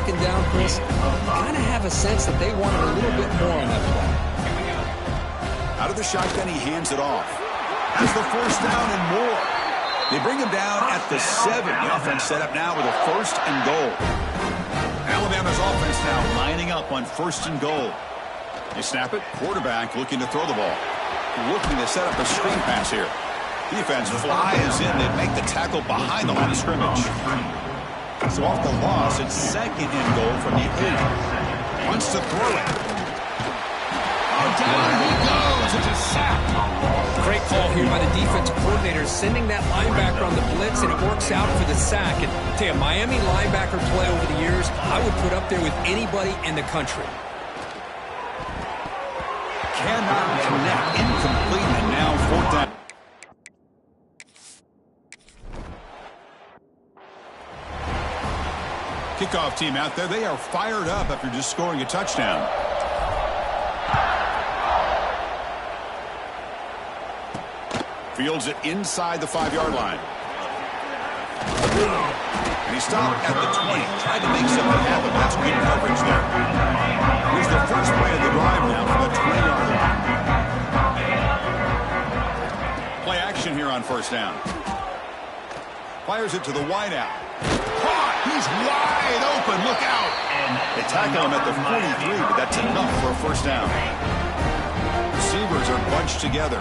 second down, Chris, kind of have a sense that they wanted a little bit more on that play. Out of the shotgun, he hands it off. Has the first down and more. They bring him down at the 7. The offense set up now with a 1st and goal. Alabama's offense now lining up on 1st and goal. They snap it. Quarterback looking to throw the ball. Looking to set up a screen pass here. Defense flies in. They make the tackle behind the line of scrimmage. So off the loss, it's 2nd and goal from the 8. Wants to throw it. Oh, down he goes. It's a sack. Great call here by the defensive coordinator, sending that linebacker on the blitz, and it works out for the sack. And I'll tell you, Miami linebacker play over the years, I would put up there with anybody in the country. Cannot connect. Incomplete, and now 4th down. Kickoff team out there. They are fired up after just scoring a touchdown. Fields it inside the 5-yard line. And he stopped at the 20. Tried to make something happen. That's good coverage there. Here's the first play of the drive now from the 20-yard line. Play action here on 1st down. Fires it to the wideout. Caught! He's wide open. Look out! They tackle him at the 43, but that's enough for a 1st down. Receivers are bunched together.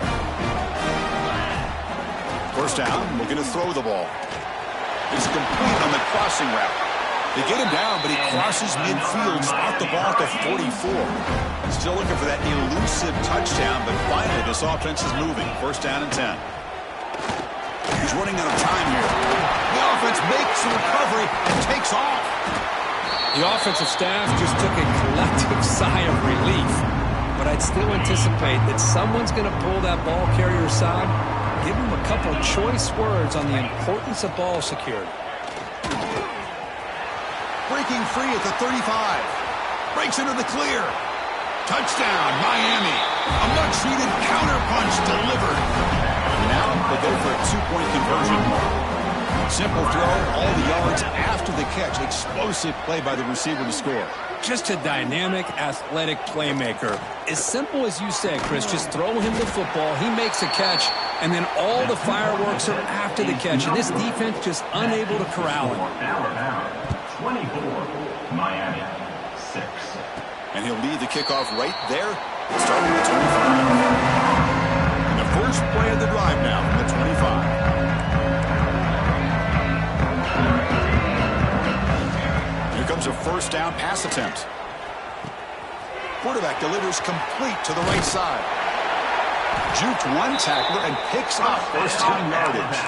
1st down, looking to throw the ball. It's complete on the crossing route. They get him down, but he crosses midfield, spot the ball at the 44. Still looking for that elusive touchdown, but finally this offense is moving. 1st down and 10. He's running out of time here. The offense makes a recovery and takes off. The offensive staff just took a collective sigh of relief, but I'd still anticipate that someone's going to pull that ball carrier aside. Give him a couple of choice words on the importance of ball security. Breaking free at the 35. Breaks into the clear. Touchdown, Miami. A much-needed counter-punch delivered. Now they go for a 2-point conversion. Simple throw, all the yards after the catch. Explosive play by the receiver to score. Just a dynamic, athletic playmaker. As simple as you say, Chris, just throw him the football, he makes a catch, and then all the fireworks are after the catch. And this defense just unable to corral him. 24, Miami, 6. And he'll lead the kickoff right there, starting at 25. And the first play of the drive now from the 25. Comes a 1st down pass attempt. Quarterback delivers complete to the right side. Juked one tackler and picks up 1st down yardage.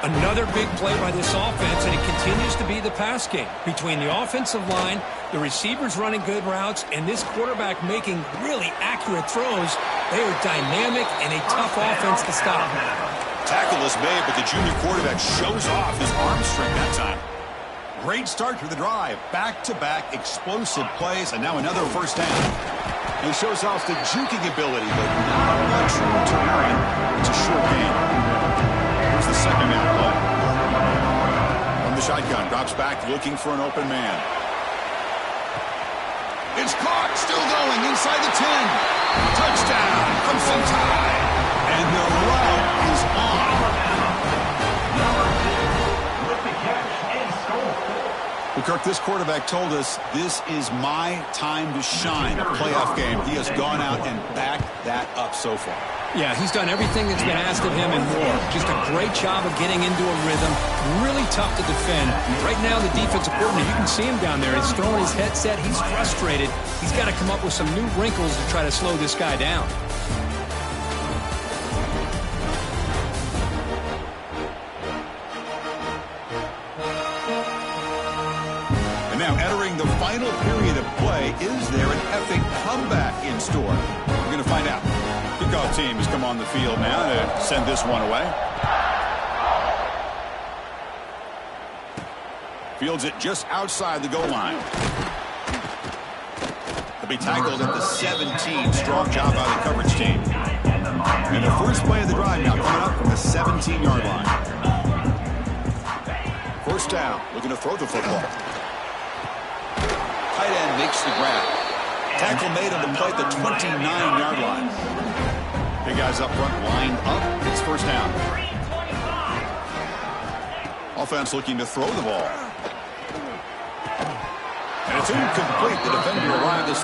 Another big play by this offense, and it continues to be the pass game. Between the offensive line, the receivers running good routes, and this quarterback making really accurate throws, they are dynamic and a tough offense to stop. Tackle is made, but the junior quarterback shows off his arm strength that time. Great start to the drive. Back-to-back explosive plays, and now another 1st down. He shows off the juking ability, but not much room to run. It's a short game. Here's the 2nd down play. From the shotgun, drops back, looking for an open man. It's caught, still going, inside the 10. Touchdown, Crimson Tide. And the run is on. Kirk, this quarterback told us this is my time to shine, a playoff game. He has gone out and backed that up so far. Yeah, he's done everything that's been asked of him and more. Just a great job of getting into a rhythm. Really tough to defend. Right now, the defensive coordinator, you can see him down there. He's throwing his headset. He's frustrated. He's got to come up with some new wrinkles to try to slow this guy down. The final period of play, is there an epic comeback in store? We're going to find out. Kickoff team has come on the field now to send this one away. Fields it just outside the goal line. He'll be tackled at the 17. Strong job by the coverage team. And the first play of the drive now coming up from the 17-yard line. 1st down, looking to throw the football. tight end makes the grab. Tackle made on the play at the 29-yard line. Big guys up front lined up. It's first down. Offense looking to throw the ball. And it's incomplete. The defender arrived this.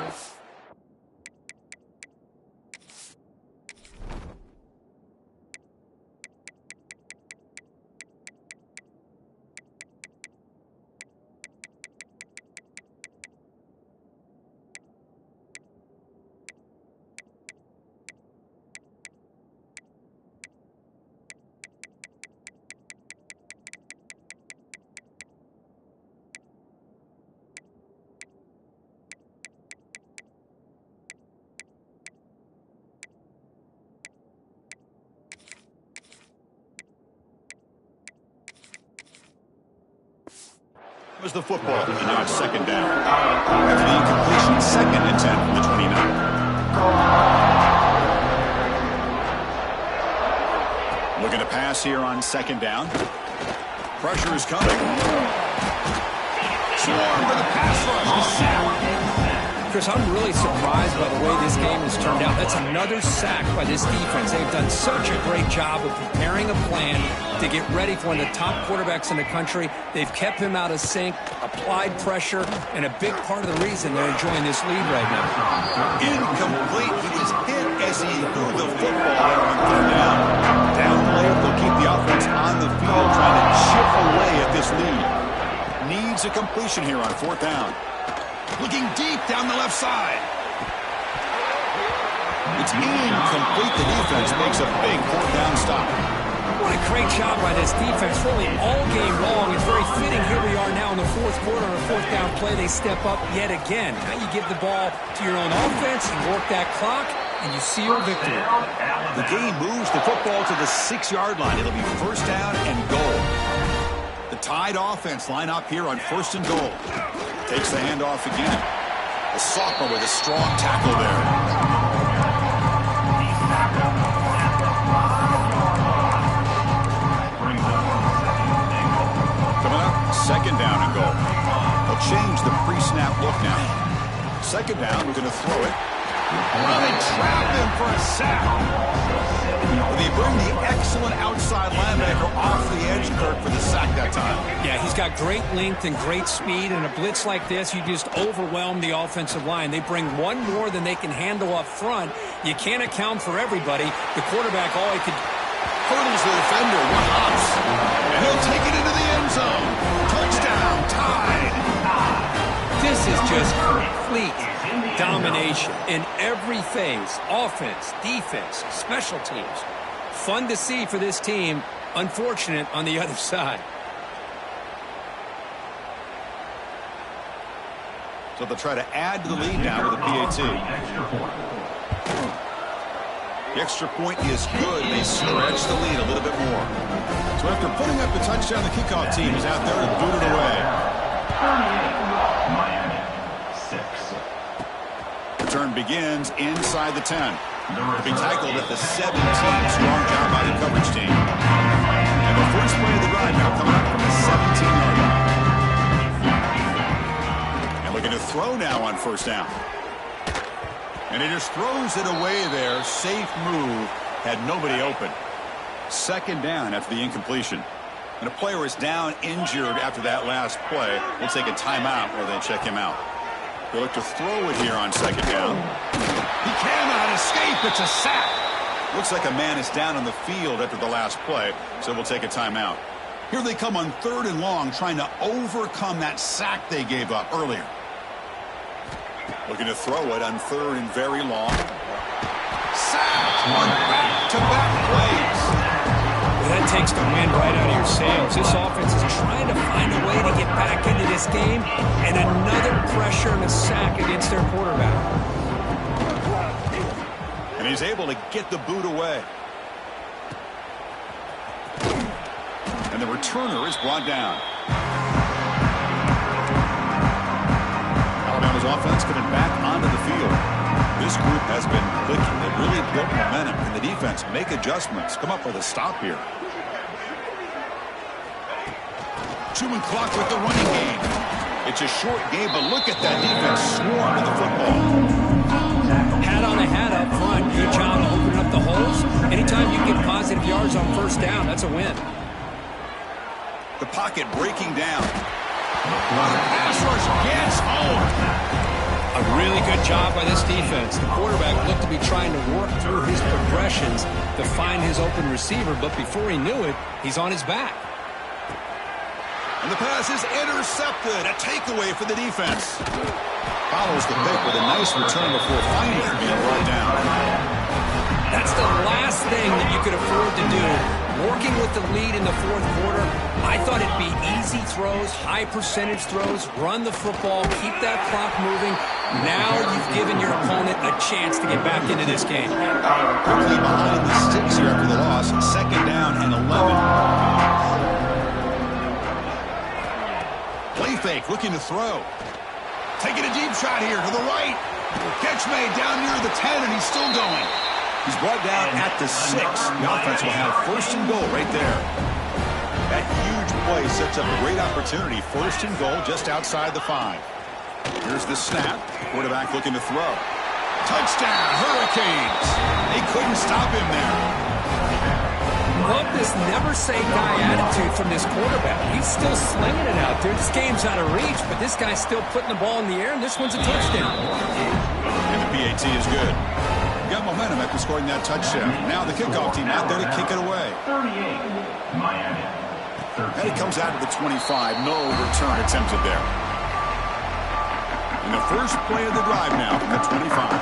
Was the football, and now it's second down. After the incompletion, 2nd and 10 from the 29. Looking to pass here on 2nd down. Pressure is coming. Swarm for the pass rush. Chris, I'm really surprised by the way this game has turned out. That's another sack by this defense. They've done such a great job of preparing a plan to get ready for one of the top quarterbacks in the country. They've kept him out of sync, applied pressure, and a big part of the reason they're enjoying this lead right now. Incomplete. He was hit as he threw the football on 3rd down. Down late, they'll keep the offense on the field trying to chip away at this lead. Needs a completion here on 4th down. Looking deep down the left side. It's incomplete. The defense makes a big 4th down stop. What a great job by this defense, really all game long. It's very fitting. Here we are now in the 4th quarter on a 4th down play. They step up yet again. Now you give the ball to your own offense, you work that clock, and you seal victory. The game moves the football to the 6-yard line. It'll be first down and goal. The Tide offense line up here on 1st and goal. Takes the handoff again. The sophomore with a strong tackle there. Coming up, 2nd down and goal. They'll change the pre-snap look now. 2nd down, we're going to throw it. Well, they trap him for a sack. They bring the excellent outside linebacker off the edge, Kirk, for the sack that time. Yeah, he's got great length and great speed. In a blitz like this, you just overwhelm the offensive line. They bring one more than they can handle up front. You can't account for everybody. The quarterback, all he could... Hurdles the defender, one hops. And he'll take it into the end zone. Touchdown, Tide. This is just complete domination in every phase. Offense, defense, special teams. Fun to see for this team. Unfortunate on the other side. So they'll try to add to the lead now with a PAT. The extra point is good. They stretch the lead a little bit more. So after putting up the touchdown, the kickoff team is out there and booted away. Miami, 6. Return begins inside the 10. To be tackled at the 17. Strong job by the coverage team. And the first play of the drive now coming up from the 17-yard line. And looking to throw now on 1st down. And he just throws it away there. Safe move. Had nobody open. 2nd down after the incompletion. And a player is down injured after that last play. We'll take a timeout where they check him out. They look to throw it here on 2nd down. He cannot escape. It's a sack. Looks like a man is down on the field after the last play, so we'll take a timeout. Here they come on 3rd and long, trying to overcome that sack they gave up earlier. Looking to throw it on 3rd and very long. Sack on back-to-back plays. That takes the wind right out of your sails. This offense is trying to find a way to get back into this game, and another pressure and a sack against their quarterback. And he's able to get the boot away. And the returner is brought down. Alabama's offense coming back onto the field. This group has been clicking. They've really built momentum. Can the defense make adjustments? Come up with a stop here. Chewing clock with the running game. It's It's a short game, but look at that defense swarm to the football. Hat on a hat up front. Good job of opening up the holes. Anytime you get positive yards on first down, that's a win. The pocket breaking down. The pass rush gets home. A really good job by this defense. The quarterback looked to be trying to work through his progressions to find his open receiver, but before he knew it, he's on his back. And the pass is intercepted. A takeaway for the defense. Follows the pick with a nice return before finally being brought down. That's the last thing that you could afford to do. Working with the lead in the fourth quarter, I thought it'd be easy throws, high percentage throws, run the football, keep that clock moving. Now you've given your opponent a chance to get back into this game. Quickly behind the sticks here after the loss. Second down and 11. Play fake, looking to throw. Taking a deep shot here to the right. Catch made down near the 10, and he's still going. He's brought down at the 6. The offense will have first and goal right there. That huge play sets up a great opportunity. First and goal just outside the 5. Here's the snap. Quarterback looking to throw. Touchdown, Hurricanes. They couldn't stop him there. Love this never-say-die attitude from this quarterback. He's still slinging it out there. This game's out of reach, but this guy's still putting the ball in the air, and this one's a touchdown. And the PAT is good. Got momentum after scoring that touchdown. Now the kickoff team out there to kick it away. 38, Miami. And it comes out to the 25. No return attempted there. And the first play of the drive now from the 25.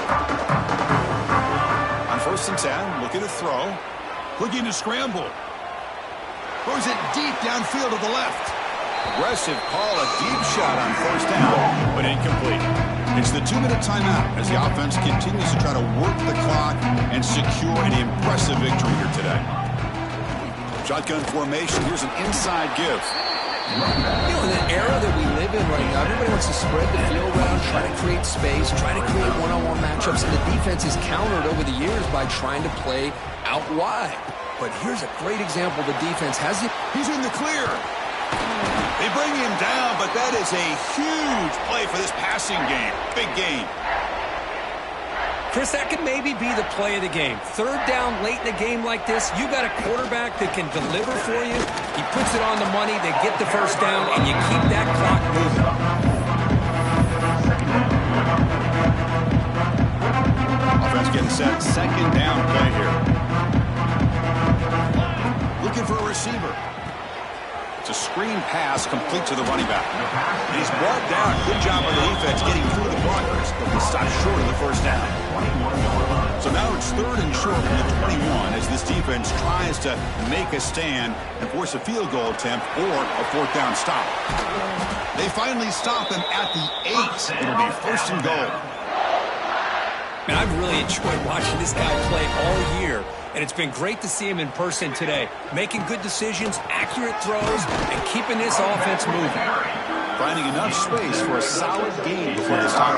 On first and 10, looking to throw. Looking to scramble. Throws it deep downfield to the left. Aggressive call, a deep shot on first down, but incomplete. It's the 2-minute timeout as the offense continues to try to work the clock and secure an impressive victory here today. Shotgun formation. Here's an inside give. You know, in the era that we live in right now, everybody wants to spread the field around, try to create space, try to create one-on-one matchups, and the defense is countered over the years by trying to play out wide. But here's a great example. The defense has it. He's in the clear. They bring him down, but that is a huge play for this passing game. Big game. Chris, that could maybe be the play of the game. Third down late in a game like this, you got a quarterback that can deliver for you. He puts it on the money, they get the first down, and you keep that clock moving. Offense getting set. Second down play here. Looking for a receiver. It's a screen pass complete to the running back. And he's brought down. Good job by the defense getting through the blockers, but he stopped short of the first down. So now it's third and short from the 21 as this defense tries to make a stand and force a field goal attempt or a fourth down stop. They finally stop him at the 8. It'll be first and goal. Man, I've really enjoyed watching this guy play all year, and it's been great to see him in person today. Making good decisions, accurate throws, and keeping this offense moving. Finding enough space for a solid game before this time.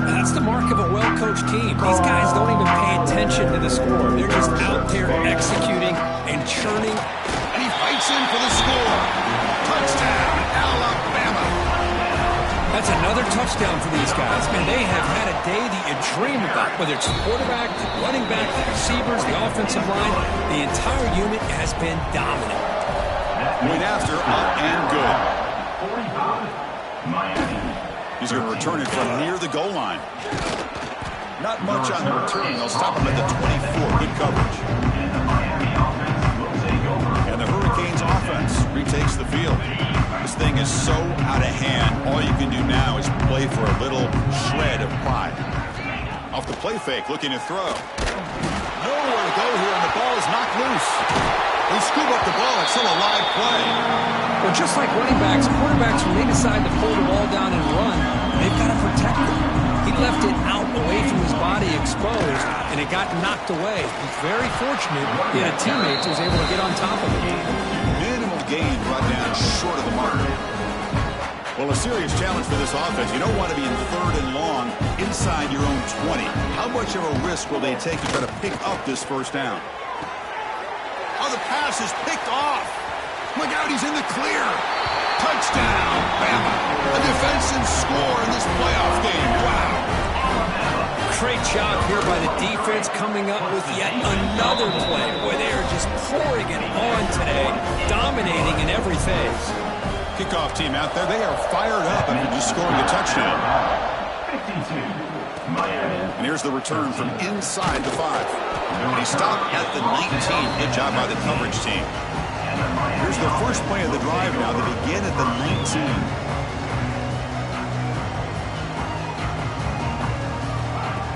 That's the mark of a well-coached team. These guys don't even pay attention to the score. They're just out there executing and churning. And he fights in for the score. Touchdown, Alabama. That's another touchdown for these guys. Man, they have had a day that you dream about, whether it's the quarterback, the running back, the receivers, the offensive line. The entire unit has been dominant. Point after, up and good. 45, Miami. He's going to return it from near the goal line. Not much on the return. They'll stop him at the 24. Good coverage. And the Hurricanes offense retakes the field. This thing is so out of hand. All you can do now is play for a little shred of pride. Off the play fake, looking to throw. Nowhere to go here, and the ball is knocked loose. They scoop up the ball. It's still a live play. Well, just like running backs, quarterbacks, when they decide to pull the ball down and run, they've got to protect it. He left it out away from his body exposed, and it got knocked away. He's very fortunate he had a teammate who was able to get on top of it. Minimal gain brought down short of the mark. Well, a serious challenge for this offense. You don't want to be in third and long inside your own 20. How much of a risk will they take to try to pick up this first down? Oh, the pass is picked off. Look out, he's in the clear. Touchdown, Bama. job here by the defense coming up with yet another play where they are just pouring it on today, dominating in every phase. Kickoff team out there, they are fired up after just scoring a touchdown. 52, Miami. And here's the return from inside the 5. And he stopped at the 19. Good job by the coverage team. Here's the first play of the drive now. They begin at the 19.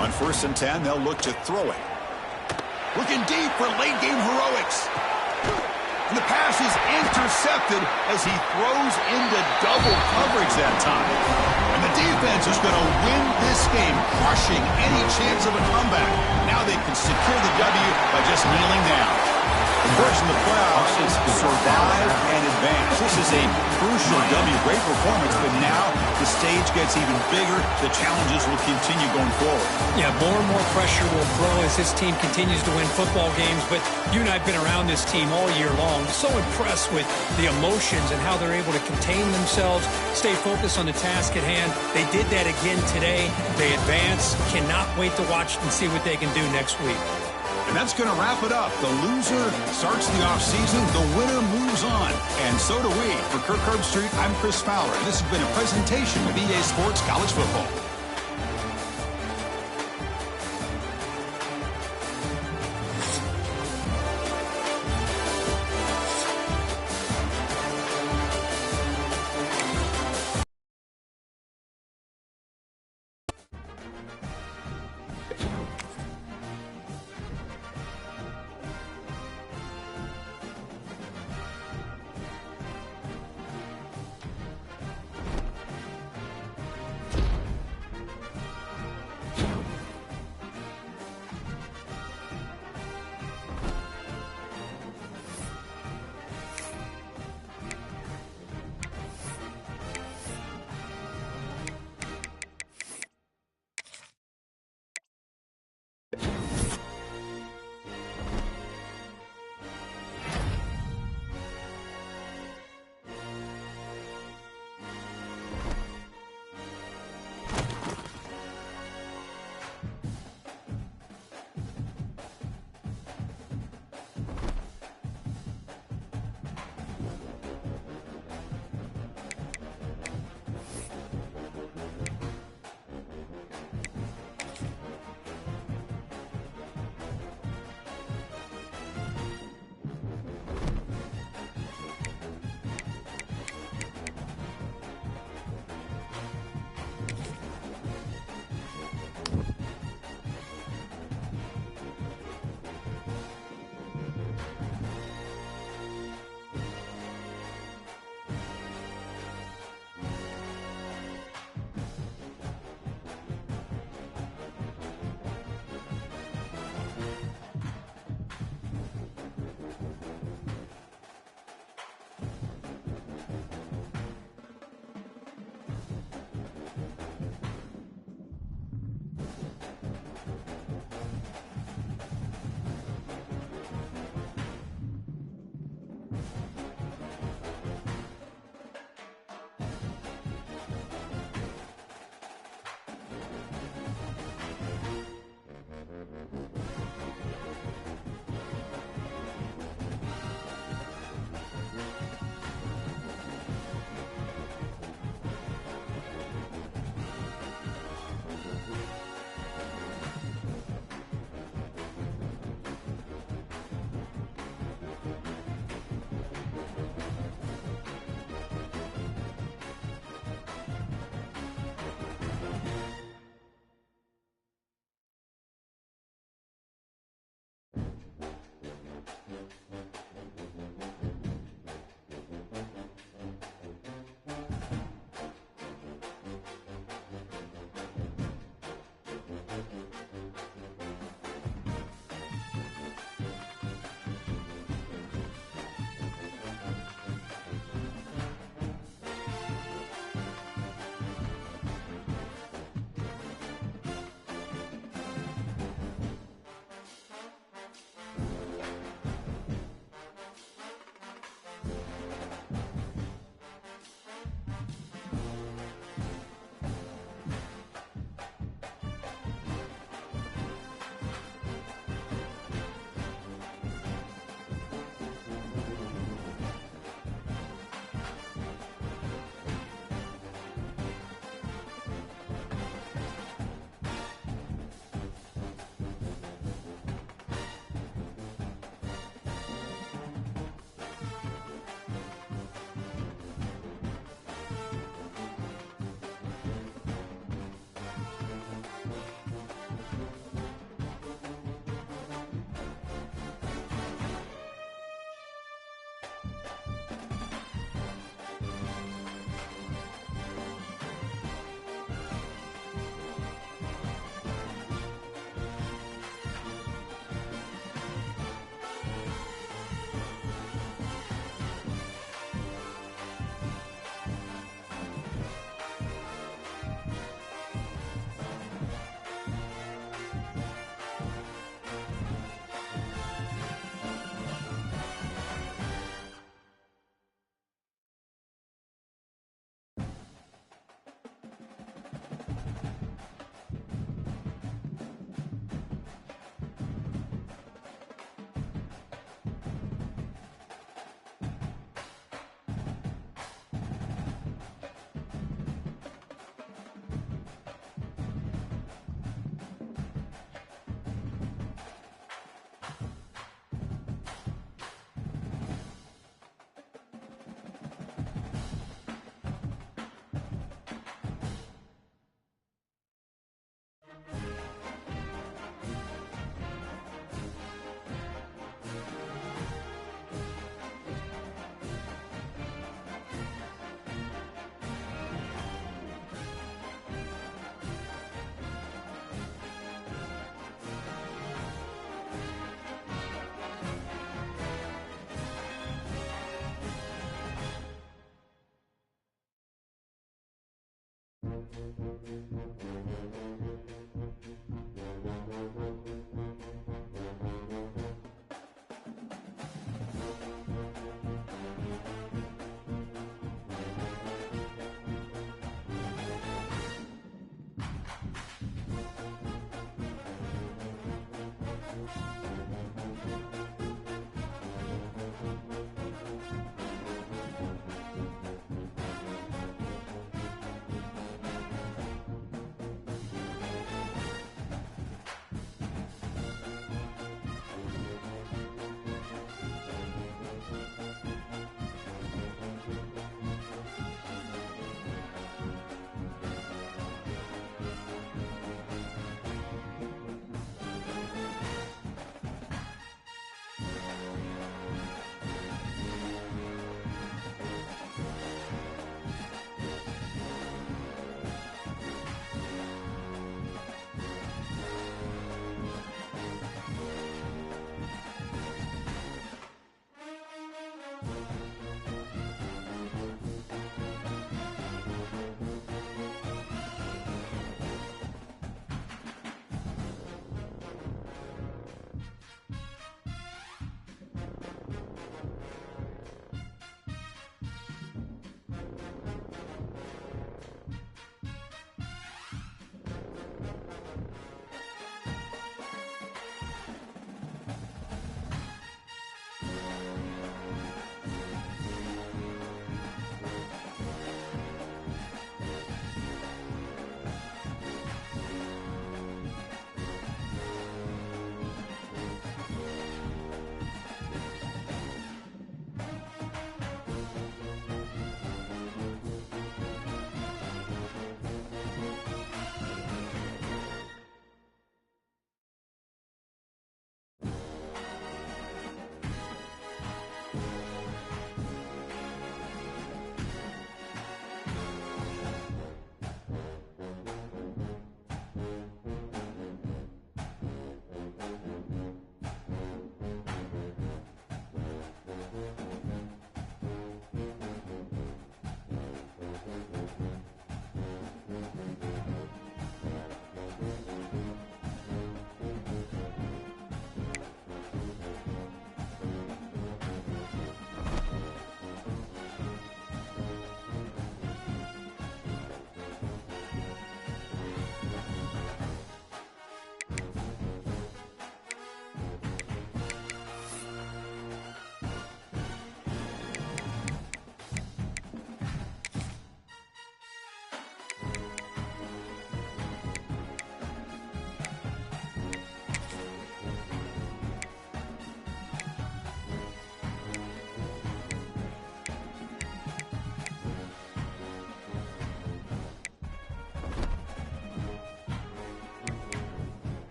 On 1st and 10, they'll look to throw it. Looking deep for late-game heroics. And the pass is intercepted as he throws into double coverage that time. And the defense is going to win this game, crushing any chance of a comeback. Now they can secure the W by just kneeling down. The first in the playoffs is survive and advance. This is a crucial W. Great performance, but now the stage gets even bigger. The challenges will continue going forward. Yeah, more and more pressure will grow as this team continues to win football games, but you and I have been around this team all year long. So impressed with the emotions and how they're able to contain themselves, stay focused on the task at hand. They did that again today. They advance. Cannot wait to watch and see what they can do next week. And that's going to wrap it up. The loser starts the offseason. The winner moves on. And so do we. For Kirk Herbstreit, I'm Chris Fowler. And this has been a presentation of EA Sports College Football.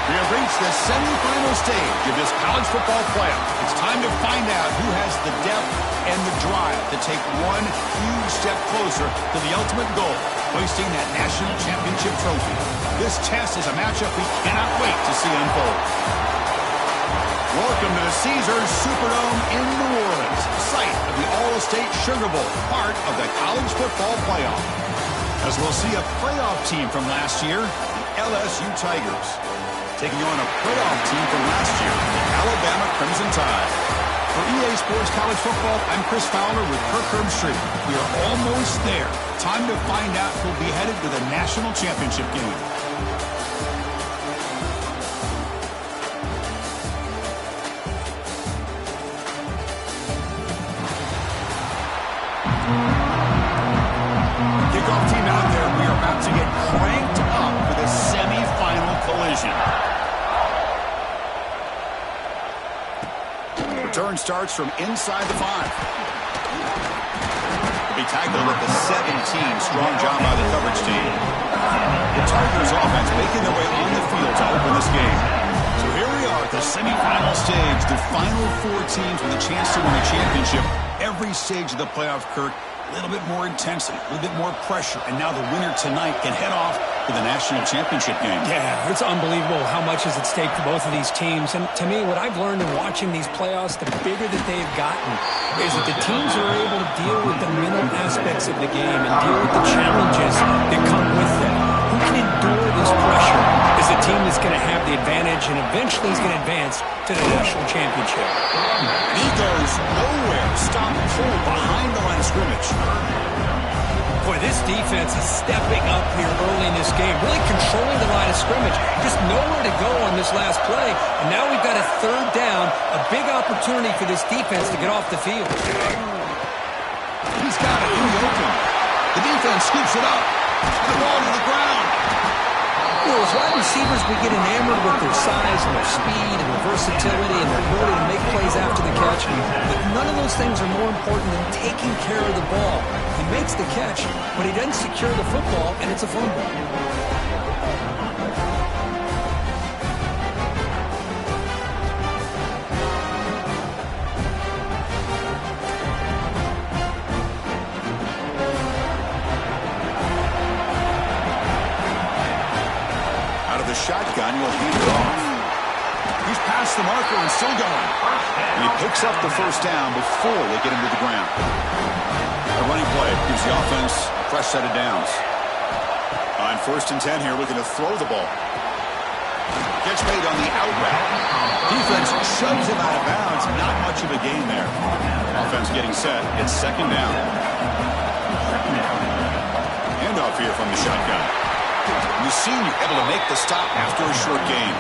We have reached the semifinal stage of this college football playoff. It's time to find out who has the depth and the drive to take one huge step closer to the ultimate goal, hoisting that national championship trophy. This test is a matchup we cannot wait to see unfold. Welcome to the Caesars Superdome in New Orleans, site of the State Sugar Bowl, part of the college football playoff. As we'll see a playoff team from last year, the LSU Tigers, taking on a playoff team from last year, the Alabama Crimson Tide. For EA Sports College Football, I'm Chris Fowler with Kirk Herbstreit. We are almost there. Time to find out who'll be headed to the national championship game. Kickoff team out there. We are about to get cranked up for the semifinal collision. Return starts from inside the 5. Will be tackled at the 17. Strong job by the coverage team. The Tigers offense making their way on the field to open this game. So here we are at the semifinal stage. The final 4 teams with a chance to win a championship. Every stage of the playoff, Kirk, a little bit more intensity, a little bit more pressure. And now the winner tonight can head off to the national championship game. Yeah, it's unbelievable how much is at stake for both of these teams. And to me, what I've learned in watching these playoffs, the bigger that they've gotten, is that the teams are able to deal with the mental aspects of the game and deal with the challenges that come with them. Who can endure this pressure is the team that's going to have the advantage and eventually is going to advance to the national championship. And he goes nowhere. Stop cold behind the line of scrimmage. Boy, this defense is stepping up here early in this game, really controlling the line of scrimmage. Just nowhere to go on this last play. And now we've got a 3rd down, a big opportunity for this defense to get off the field. He's got it in the open. The defense scoops it up. The ball to the ground. You know, as wide receivers, we get enamored with their size and their speed and their versatility and their ability to make plays after the catch. But none of those things are more important than taking care of the ball. He makes the catch, but he doesn't secure the football, and it's a fumble. Shotgun will hand it off. He's past the marker and still going. And he picks up the 1st down before they get him to the ground. A running play gives the offense a fresh set of downs. On 1st and 10 here, looking to throw the ball. Catch made on the out route. Defense shoves him out of bounds. Not much of a gain there. Offense getting set. It's 2nd down. Handoff here from the shotgun. We've seen you able to make the stop after a short game.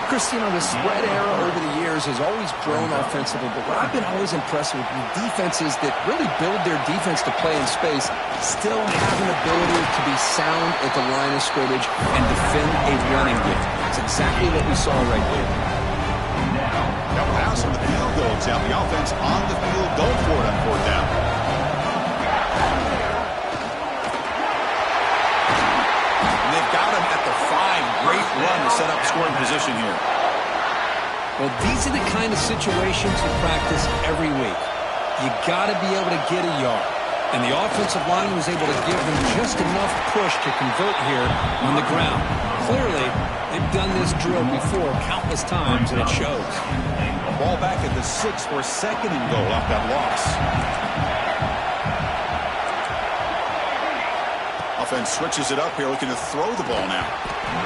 Chris, you know, the spread era over the years has always grown offensively, but what I've been always impressed with defenses that really build their defense to play in space still have an ability to be sound at the line of scrimmage and defend a running game. It's exactly what we saw right there. Now pass on the field goal attempt. The offense on the field, go for it on 4th down. Got him at the 5. Great run to set up scoring position here. Well, these are the kind of situations you practice every week. You got to be able to get a yard. And the offensive line was able to give them just enough push to convert here on the ground. Clearly, they've done this drill before countless times, and it shows. Ball back at the 6 for 2nd and goal off that loss. Offense switches it up here, looking to throw the ball now.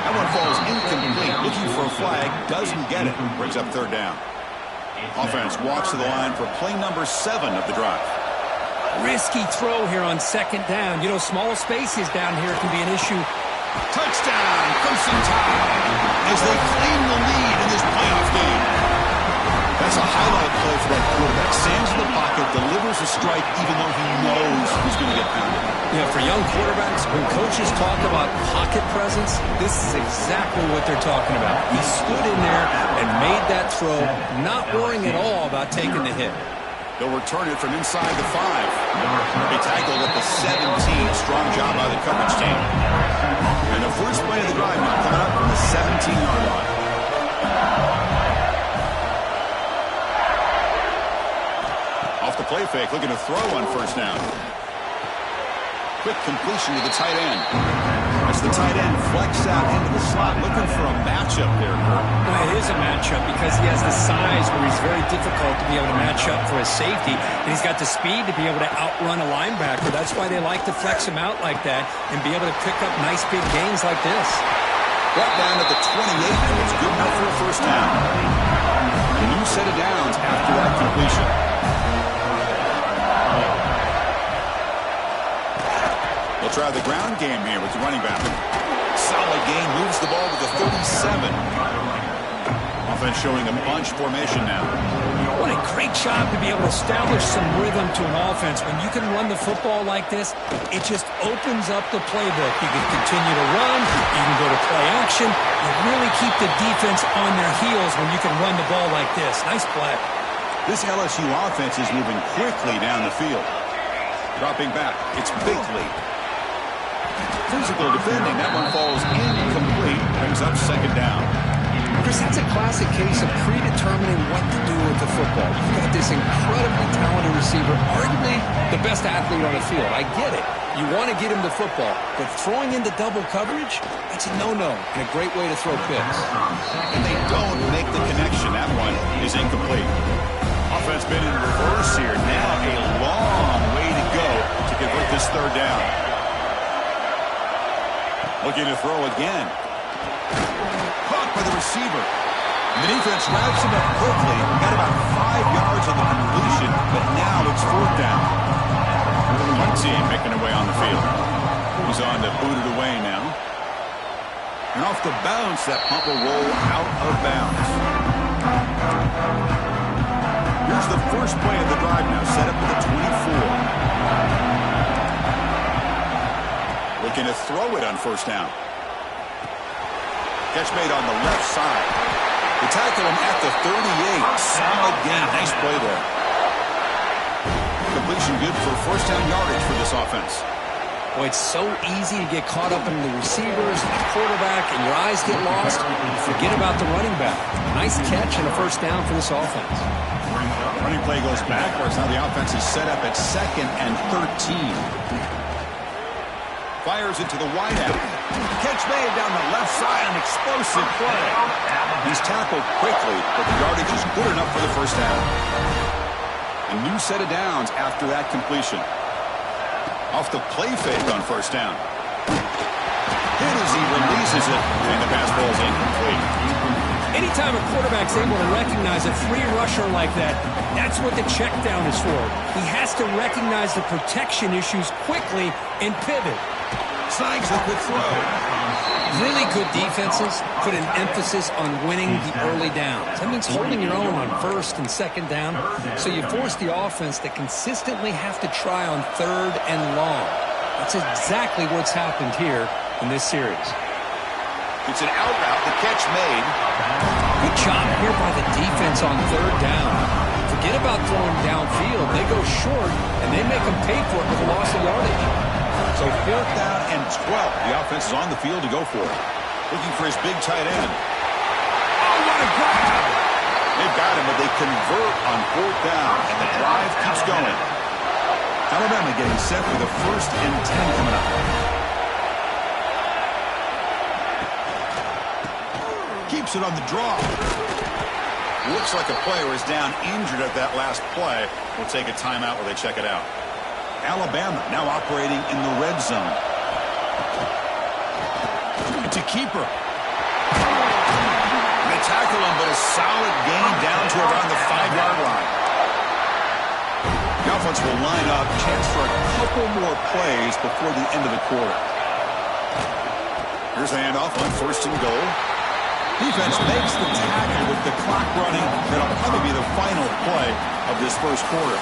That one falls incomplete. Looking for a flag, doesn't get it. Brings up 3rd down. Offense walks to the line for play number 7 of the drive. Risky throw here on 2nd down. You know, small spaces down here can be an issue. Touchdown, Crimson Tide, as they claim the lead in this playoff game. That's a highlight play for that quarterback. Stands in the pocket, delivers a strike, even though he knows he's going to get pounded. Yeah, for young quarterbacks, when coaches talk about pocket presence, this is exactly what they're talking about. He stood in there and made that throw, not worrying at all about taking the hit. They'll return it from inside the 5. They tackled at the 17. Strong job by the coverage team. And the first play of the drive now coming up from the 17-yard line. Off the play fake, looking to throw on 1st down. Quick completion to the tight end. A Watch the tight end flex out into the slot, looking for a matchup there, Kurt. Well, it is a matchup because he has the size where he's very difficult to be able to match up for his safety, and he's got the speed to be able to outrun a linebacker. That's why they like to flex him out like that and be able to pick up nice big gains like this. Brought down at the 28, and it's good enough for a first down. A new set of downs after that completion. They'll try the ground game here with the running back. Solid gain, moves the ball to the 37. Offense showing a bunch formation now. What a great job to be able to establish some rhythm to an offense. When you can run the football like this, it just opens up the playbook. You can continue to run, you can go to play action. You really keep the defense on their heels when you can run the ball like this. Nice play. This LSU offense is moving quickly down the field. Dropping back, it's Bigley. Physical defending, that one falls incomplete, brings up second down. Chris, that's a classic case of predetermining what to do with the football. You've got this incredibly talented receiver, arguably the best athlete on the field. I get it. You want to get him the football, but throwing into double coverage, that's a no-no and a great way to throw picks. And they don't make the connection. That one is incomplete. Offense been in reverse here. Now a long way to go to convert this third down. Looking to throw again. Caught by the receiver. And the defense wraps him up quickly. Got about 5 yards on the completion, but now it's fourth down. One team making their way on the field. He's on to boot it away now. And off the bounce, that pump will roll out of bounds. Here's the first play of the drive now, set up at the 24. Looking to throw it on first down. Catch made on the left side. They tackle him at the 38. Solid gain. Nice play there. Completion good for first down yardage for this offense. Boy, it's so easy to get caught up in the receivers and the quarterback, and your eyes get lost. You forget about the running back. Nice catch and a first down for this offense. Running play goes backwards. Now the offense is set up at 2nd and 13. Fires into the wideout. Catch made down the left side. An explosive play. He's tackled quickly, but the yardage is good enough for the first down. A new set of downs after that completion. Off the play fake on first down. Hit as he releases it, and the pass ball is incomplete. Anytime a quarterback's able to recognize a free rusher like that, that's what the check down is for. He has to recognize the protection issues quickly and pivot. Snags a good throw. Really good defenses put an emphasis on winning the early downs. That means holding your own on first and second down, so you force the offense to consistently have to try on third and long. That's exactly what's happened here in this series. It's an out route, the catch made. Good job here by the defense on third down. Forget about throwing downfield. They go short, and they make them pay for it with a loss of yardage. So 4th down and 12. The offense is on the field to go for it. Looking for his big tight end. Oh, what a grab! They've got him, but they convert on 4th down, and the drive keeps going. Alabama getting set for the 1st and 10 coming up. Keeps it on the draw. Looks like a player is down injured at that last play. We'll take a timeout while they check it out. Alabama now operating in the red zone. It's a keeper. They tackle him, but a solid gain down to around the 5-yard line. The offense will line up. Chance for a couple more plays before the end of the quarter. Here's the handoff on 1st and goal. Defense makes the tackle with the clock running. That'll probably be the final play of this first quarter.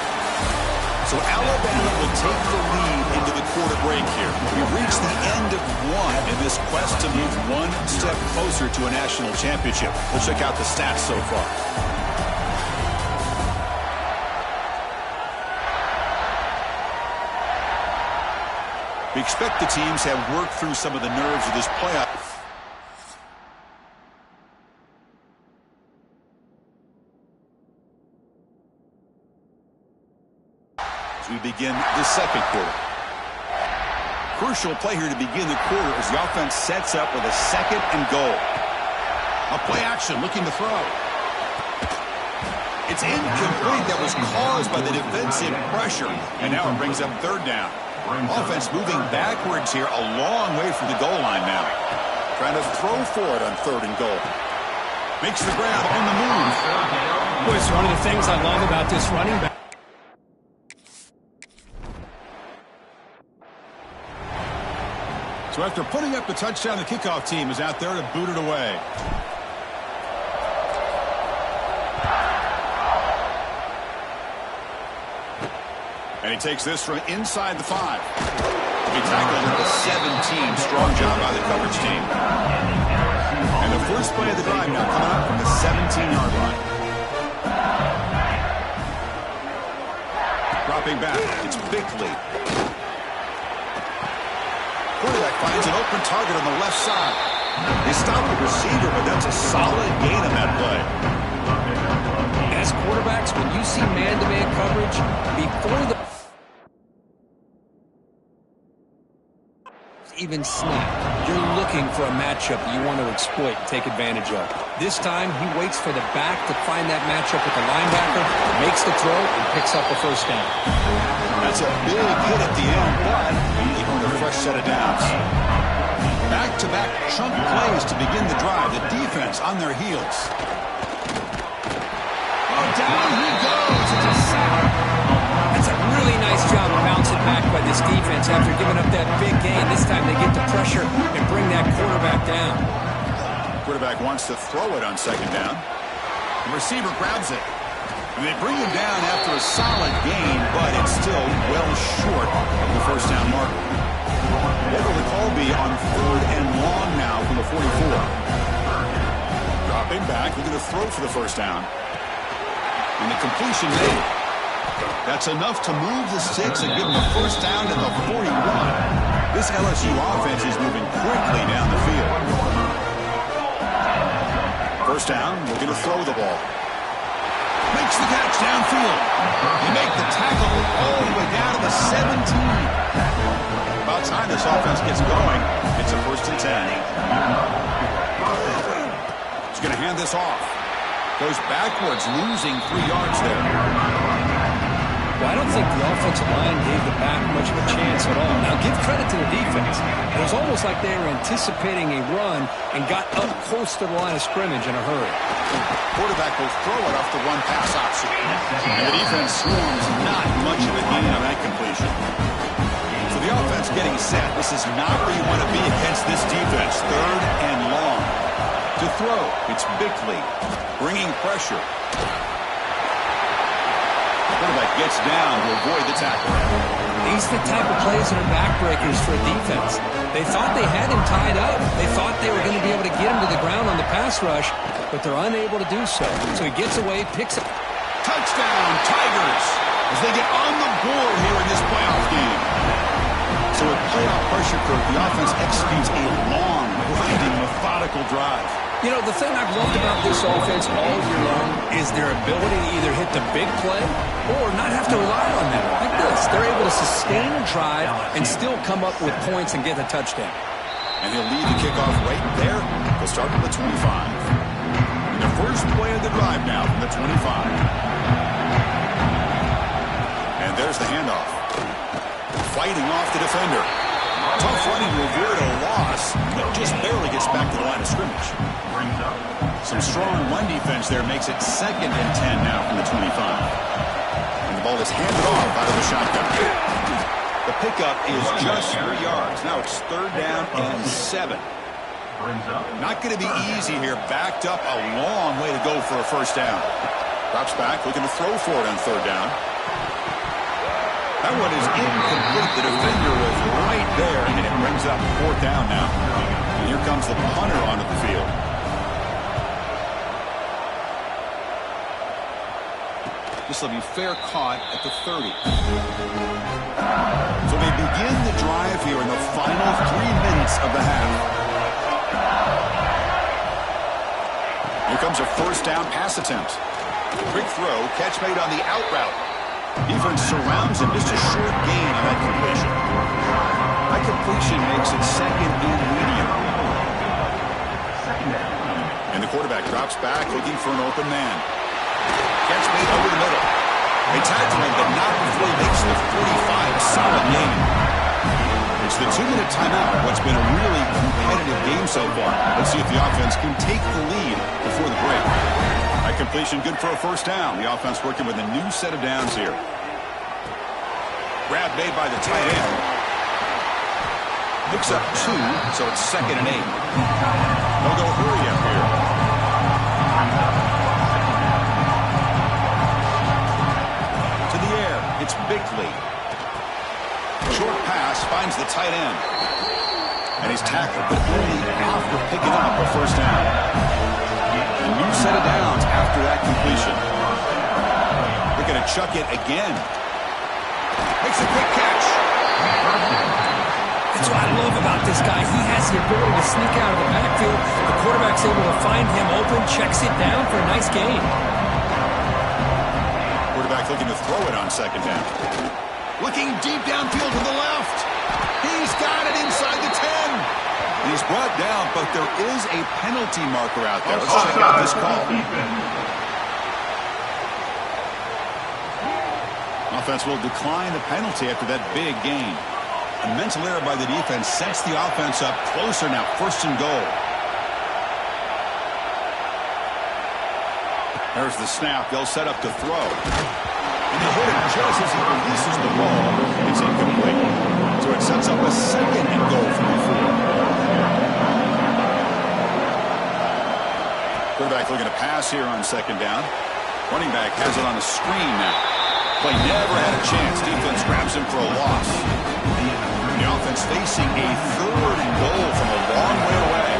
So Alabama will take the lead into the quarter break here. We've reached the end of one in this quest to move one step closer to a national championship. We'll check out the stats so far. We expect the teams have worked through some of the nerves of this playoff. As we begin the second quarter. Crucial play here to begin the quarter as the offense sets up with a 2nd and goal. A play action looking to throw. It's incomplete. That was caused by the defensive pressure. And now it brings up 3rd down. Offense moving backwards here a long way from the goal line now. Trying to throw for it on 3rd and goal. Makes the grab on the move. Boy, it's one of the things I love about this running back. So after putting up the touchdown, the kickoff team is out there to boot it away. And he takes this from inside the 5. He tackled at the 17. Strong job by the coverage team. And the first play of the drive now coming up from the 17-yard line. Dropping back, it's Bickley. Quarterback finds an open target on the left side. They stop the receiver, but that's a solid gain on that play. As quarterbacks, when you see man-to-man coverage, before the even snap, you're looking for a matchup you want to exploit and take advantage of. This time, he waits for the back to find that matchup with the linebacker, makes the throw, and picks up the 1st down. That's a big hit at the end, but he earned a fresh set of downs. Back-to-back chunk plays to begin the drive. The defense on their heels. Oh, down he goes. It's a sack. That's a really nice job of bouncing back by this defense after giving up that big gain. This time they get the pressure and bring that quarterback down. Quarterback wants to throw it on 2nd down. The receiver grabs it. And they bring him down after a solid gain, but it's still well short of the 1st down mark. What will the call be on 3rd and long now from the 44? Dropping back, looking to throw for the 1st down. And the completion made. That's enough to move the sticks and give them a 1st down to the 41. This LSU offense is moving quickly down the field. 1st down, looking to throw the ball. Makes the catch downfield. They make the tackle all the way down to the 17. About time this offense gets going. It's a 1st and 10. He's going to hand this off. Goes backwards, losing 3 yards there. Well, I don't think the offensive line gave the back much of a chance at all. Now, give credit to the defense. It was almost like they were anticipating a run and got up close to the line of scrimmage in a hurry. Quarterback will throw it off the run-pass option. And the defense swarms not much of a gain on that completion. So the offense getting set. This is not where you want to be against this defense. 3rd and long. To throw, it's Bickley. Bringing pressure. Quarterback gets down to avoid the tackle. These are the type of plays that are backbreakers for a defense. They thought they had him tied up. They thought they were going to be able to get him to the ground on the pass rush, but they're unable to do so. So he gets away, picks up. Touchdown, Tigers, as they get on the board here in this playoff game. So with playoff pressure curve, the offense executes a long, grinding, methodical drive. You know, the thing I've loved about this offense all year long is their ability to either hit the big play or not have to rely on them. Like this, they're able to sustain a drive and still come up with points and get a touchdown. And he'll lead the kickoff right there. They'll start from the 25. And the first play of the drive now from the 25. And there's the handoff. Fighting off the defender. Tough running to avoid a loss, but just barely gets back to the line of scrimmage. Some strong run defense there makes it 2nd and 10 now from the 25. And the ball is handed off out of the shotgun. The pickup is just 3 yards. Now it's 3rd down and 7. Not going to be easy here. Backed up a long way to go for a 1st down. Drops back, looking to throw for it on 3rd down. That one is incomplete. The defender was right there, and it brings up 4th down now. And here comes the punter onto the field. This will be fair caught at the 30. So they begin the drive here in the final 3 minutes of the half. Here comes a 1st down pass attempt. Quick throw, catch made on the out route. Defense surrounds him, just a short gain on that completion. That completion Drops back, looking for an open man. Catch made over the middle. They tackle him, but not before he makes the 45. Solid gain. It's the 2-minute timeout. What's been a really competitive game so far. Let's see if the offense can take the lead before the break. That completion good for a first down. The offense working with a new set of downs here. Grab made by the tight end. Picks up 2, so it's 2nd and 8. They'll go hurry up here. To the air, it's Bickley. Short pass finds the tight end. And he's tackled, but only after picking up a first down. A new set of downs after that completion. They're going to chuck it again. Makes a quick catch. That's what I love about this guy. He has the ability to sneak out of the backfield. The quarterback's able to find him open, checks it down for a nice gain. Quarterback looking to throw it on 2nd down. Looking deep downfield to the left. He's got it inside the 10. He's brought down, but there is a penalty marker out there. Let's check out this call. Offense will decline the penalty after that big gain. A mental error by the defense sets the offense up closer now. 1st and goal. There's the snap. They'll set up to throw. And they hit him just as he releases the ball. It's incomplete. So it sets up a 2nd and goal from the 4. Quarterback looking to pass here on 2nd down. Running back has it on a screen now. Play never had a chance. Defense grabs him for a loss. The offense facing a 3rd and goal from a long way away.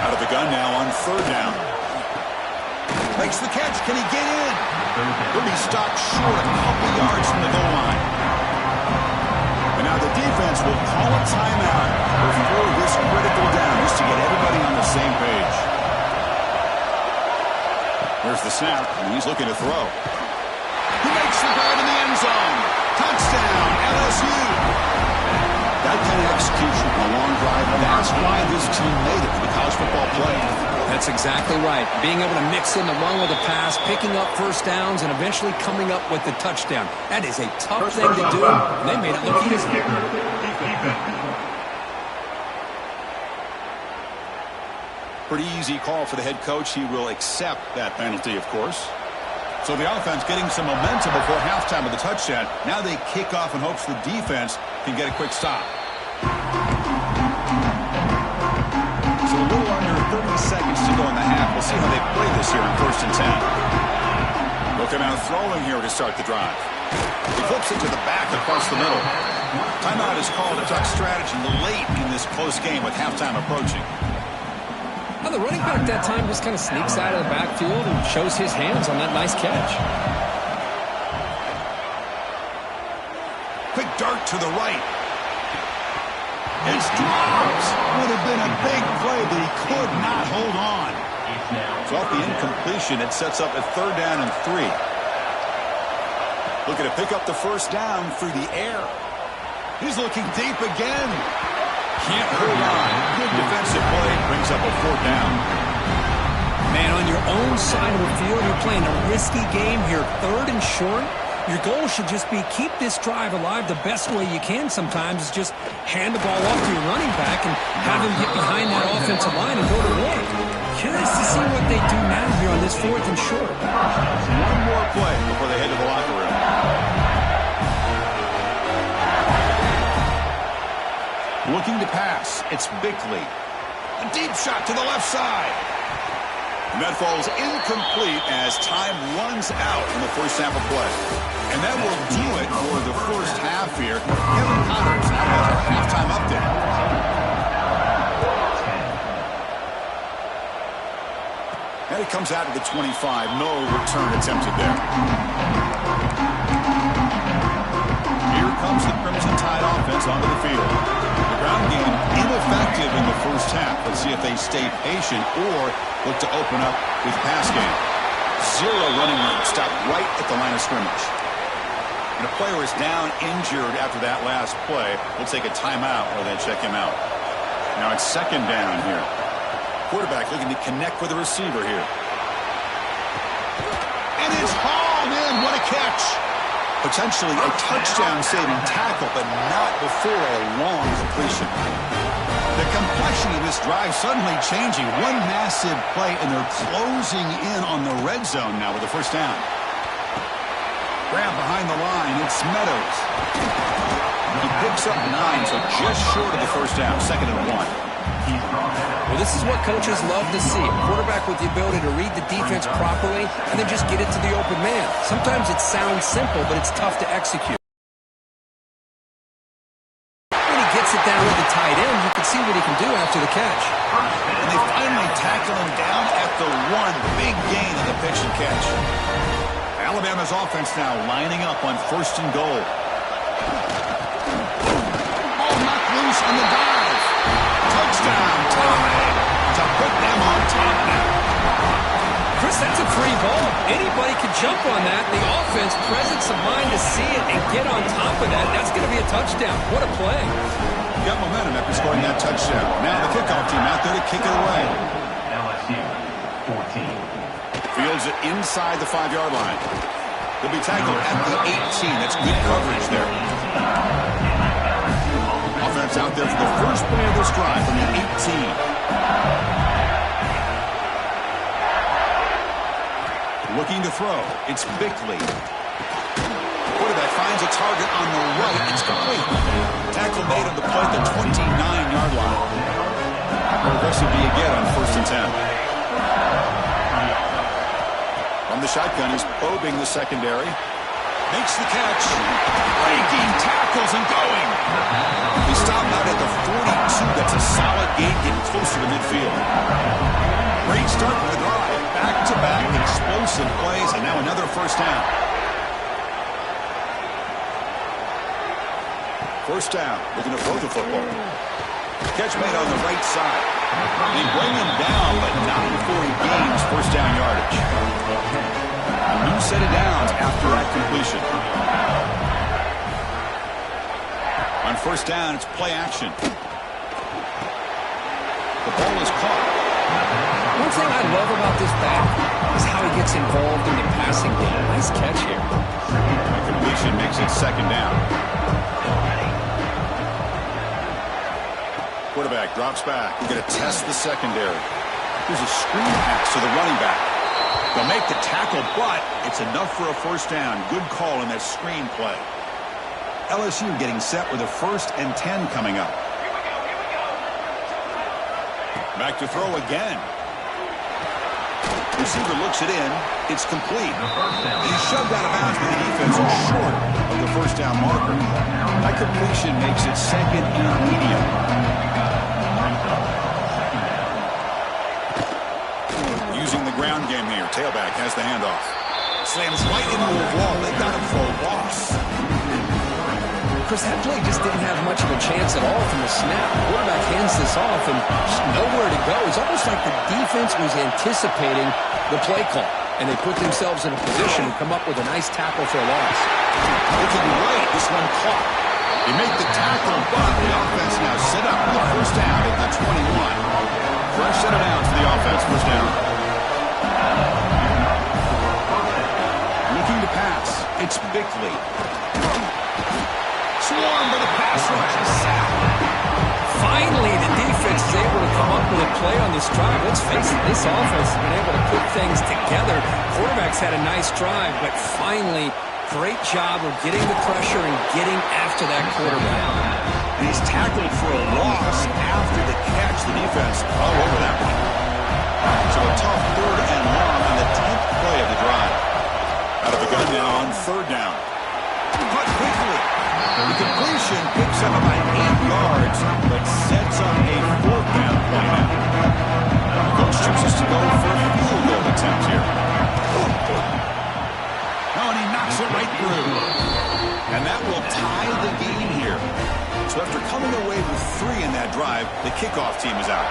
Out of the gun now on 3rd down. Makes the catch. Can he get in? He'll be stopped short a couple yards from the goal line. And now the defense will call a timeout before this critical down just to get everybody on the same page. There's the snap, and he's looking to throw. He makes the grab in the end zone. Touchdown, LSU. That kind of execution on a long drive, that's why this team made it to the college football playoff. That's exactly right. Being able to mix in the run with the pass, picking up first downs, and eventually coming up with the touchdown. That is a tough thing to do, and they made it look easy. Pretty easy call for the head coach. He will accept that penalty, of course. So the offense getting some momentum before halftime with the touchdown. Now they kick off in hopes the defense can get a quick stop. So a little under 30 seconds to go in the half. We'll see how they play this here in 1st and 10. They'll come out throwing here to start the drive. He flips it to the back across the middle. Timeout is called. A duck strategy late in this close game with halftime approaching. Now the running back that time just kind of sneaks out of the backfield and shows his hands on that nice catch. Quick dart to the right. It's dropped. Would have been a big play, but he could not hold on. So off the incompletion, it sets up a 3rd down and 3. Looking to pick up the first down through the air. He's looking deep again. Can't hold on. Good defensive play. Brings up a 4th down. Man, on your own side of the field, you're playing a risky game here. 3rd and short. Your goal should just be keep this drive alive the best way you can sometimes is just hand the ball off to your running back and have him get behind that offensive line and go to work. Curious to see what they do now here on this 4th and short. One more play before they head to the locker room. Looking to pass. It's Bickley. A deep shot to the left side. And that falls incomplete as time runs out in the first half of play. And that will do it for the first half here. Kevin Connors now has our halftime update. And it comes out to the 25. No return attempted there. Here comes the Crimson Tide offense onto the field. The ground game ineffective in the first half. Let's see if they stay patient or look to open up with the pass game. 0 running room. Stopped right at the line of scrimmage. And a player is down injured after that last play. We'll take a timeout or then check him out. Now it's 2nd down here. Quarterback looking to connect with the receiver here. And it's hauled in. What a catch. Potentially a touchdown-saving tackle, but not before a long completion. The complexion of this drive suddenly changing. One massive play, and they're closing in on the red zone now with the first down. Grab behind the line. It's Meadows. He picks up 9, so just short of the first down. 2nd and 1. Well, this is what coaches love to see. A quarterback with the ability to read the defense properly and then just get it to the open man. Sometimes it sounds simple, but it's tough to execute. When he gets it down to the tight end, you can see what he can do after the catch. And they finally tackle him down at the 1. Big gain on the pitch and catch. Alabama's offense now lining up on 1st and goal. Ball knocked loose on the dive. Touchdown time to put them on top now. Chris, that's a free ball. Anybody could jump on that. The offense, presence of mind to see it and get on top of that. That's going to be a touchdown. What a play. Got momentum after scoring that touchdown. Now the kickoff team out there to kick it away. LSU 14. Fields it inside the 5-yard line. He'll be tackled at the 18. That's good coverage there. Offense out there for the first play of this drive from the 18. Looking to throw. It's Bickley. Quarterback finds a target on the right. It's complete. Tackle made on the play at the 29-yard line. How aggressive do you get on 1st and 10? From the shotgun, he's probing the secondary. Makes the catch. Breaking tackles and going. He stopped out at the 42. That's a solid gain, getting closer to midfield. Great start to the drive. Back-to-back explosive plays, and now another first down. First down, looking to throw the football. Catch made on the right side. They bring him down, but not before he gains first down yardage. A new set of downs after that completion. On first down, it's play action. The ball is caught. One thing I love about this back is how he gets involved in the passing game. Nice catch here. The completion makes it 2nd down. Quarterback drops back. We're going to test the secondary. Here's a screen pass to the running back. They'll make the tackle, but it's enough for a first down. Good call in that screen play. LSU getting set with a 1st and 10 coming up. Back to throw again. Receiver looks it in. It's complete. He's shoved out of bounds by the defense short of the first down marker. That completion makes it 2nd and medium. Using the ground game here. Tailback has the handoff. Slams right into a wall. They got him for a loss. Chris, that play just didn't have much of a chance at all from the snap. The quarterback hands this off and just nowhere to go. It's almost like the defense was anticipating the play call, and they put themselves in a position to come up with a nice tackle for a loss. Looking right, this one caught. They make the tackle, but the offense now set up for the first down at the 21. Fresh set of downs for the offense, first down. Looking to pass. It's Bickley. Swarmed by the pass rush. A sack. Finally, the defense is able to come up with a play on this drive. Let's face it, this offense has been able to put things together. Quarterback's had a nice drive, but finally, great job of getting the pressure and getting after that quarterback. And he's tackled for a loss after the catch. The defense all over that one. So a tough 3rd and long on the 10th play of the drive. Out of the gun now on 3rd down. Caught quickly. The completion picks up about 8 yards, but sets up a 4th down play now. The coach chooses to go for a field goal attempt here. Oh, and he knocks it right through. And that will tie the game here. So after coming away with 3 in that drive, the kickoff team is out.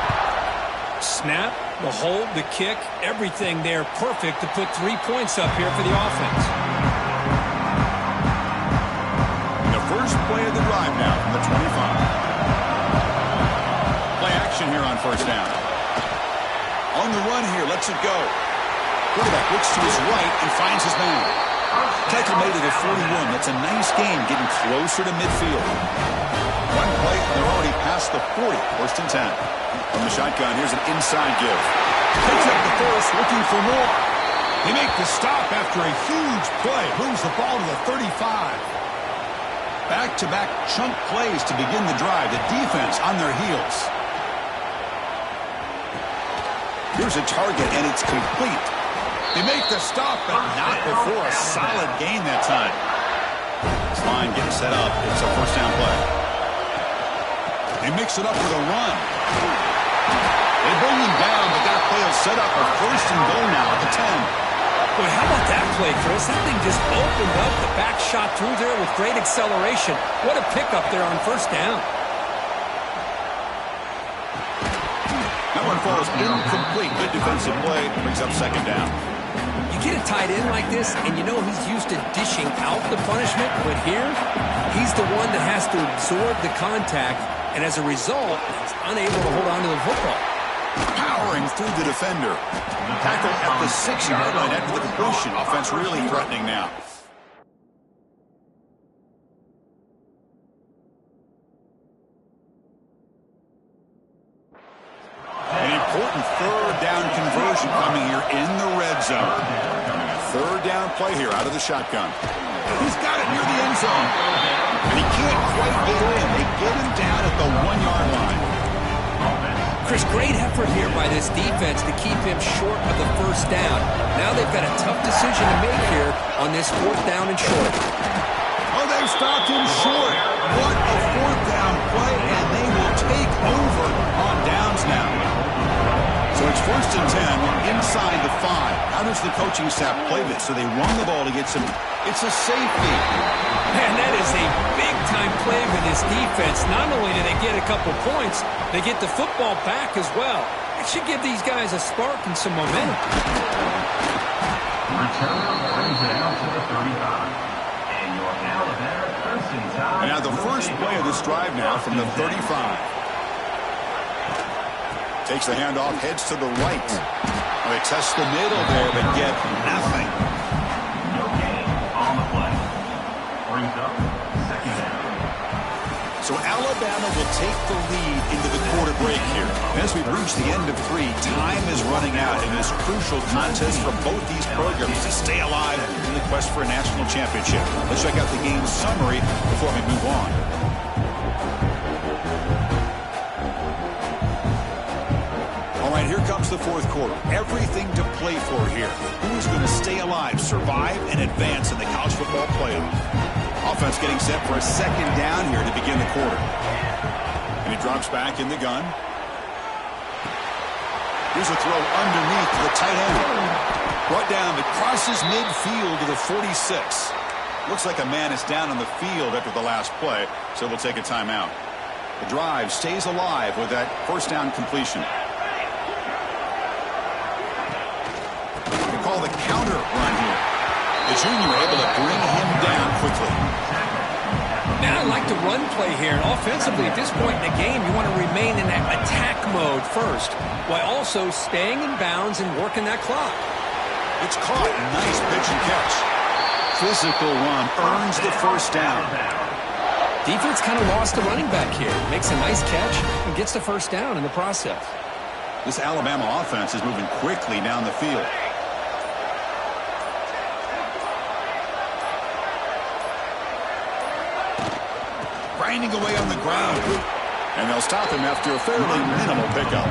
Snap, the hold, the kick, everything there perfect to put 3 points up here for the offense. First play of the drive now from the 25. Play action here on first down. On the run here, lets it go. Quarterback looks to his right and finds his man. Tackle made it at 41. That's a nice gain, getting closer to midfield. One play, and they're already past the 40. First and 10. From the shotgun, here's an inside give. Takes up the first, looking for more. They make the stop after a huge play. Moves the ball to the 35. Back-to-back chunk plays to begin the drive. The defense on their heels. Here's a target, and it's complete. They make the stop, but not before a solid gain that time. This line getting set up. It's a first down play. They mix it up with a run. They bring him down, but that play will set up a first and goal now at the 10. Boy, how about that play, Chris? That thing just opened up. The back shot through there with great acceleration. What a pickup there on first down. That one falls incomplete. Good defensive play. Brings up second down. You get a tight end like this, and you know he's used to dishing out the punishment, but here, he's the one that has to absorb the contact, and as a result, he's unable to hold on to the football. Powering through the defender. Tackle at the 6-yard line after the completion. Offense really threatening now. An important third down conversion coming here in the red zone. Third down play here out of the shotgun. He's got it near the end zone. And he can't quite get in. They get him down at the 1-yard line. Chris, great effort here by this defense to keep him short of the first down. Now they've got a tough decision to make here on this fourth down and short. Oh, they've stopped him short. What a fourth down play, and they will take over on downs now. So it's first and 10 inside the 5. How does the coaching staff play this? So they run the ball to get some. It's a safety. Man, that is a big-time play for this defense. Not only do they get a couple points, they get the football back as well. It should give these guys a spark and some momentum. Return brings it out to the 35. And you're now there, first and time. And now the first play of this drive now from the 35. Takes the handoff, heads to the right. Well, they test the middle there, but get nothing. No gain on the play. Brings up second down. So Alabama will take the lead into the quarter break here. As we've reached the end of 3, time is running out in this crucial contest for both these programs to stay alive in the quest for a national championship. Let's check out the game summary before we move on. All right, here comes the fourth quarter. Everything to play for here. Who's going to stay alive, survive, and advance in the college football playoff? Offense getting set for a second down here to begin the quarter. And he drops back in the gun. Here's a throw underneath to the tight end. Brought down that crosses midfield to the 46. Looks like a man is down on the field after the last play, so we'll take a timeout. The drive stays alive with that first down completion. We call the counter run here. The junior able to bring him down quickly. Now I like the run play here. And offensively, at this point in the game, you want to remain in that attack mode first, while also staying in bounds and working that clock. It's caught. Nice pitch and catch. Physical run earns the first down. Defense kind of lost the running back here. Makes a nice catch and gets the first down in the process. This Alabama offense is moving quickly down the field. Grinding away on the ground. And they'll stop him after a fairly minimal pickup.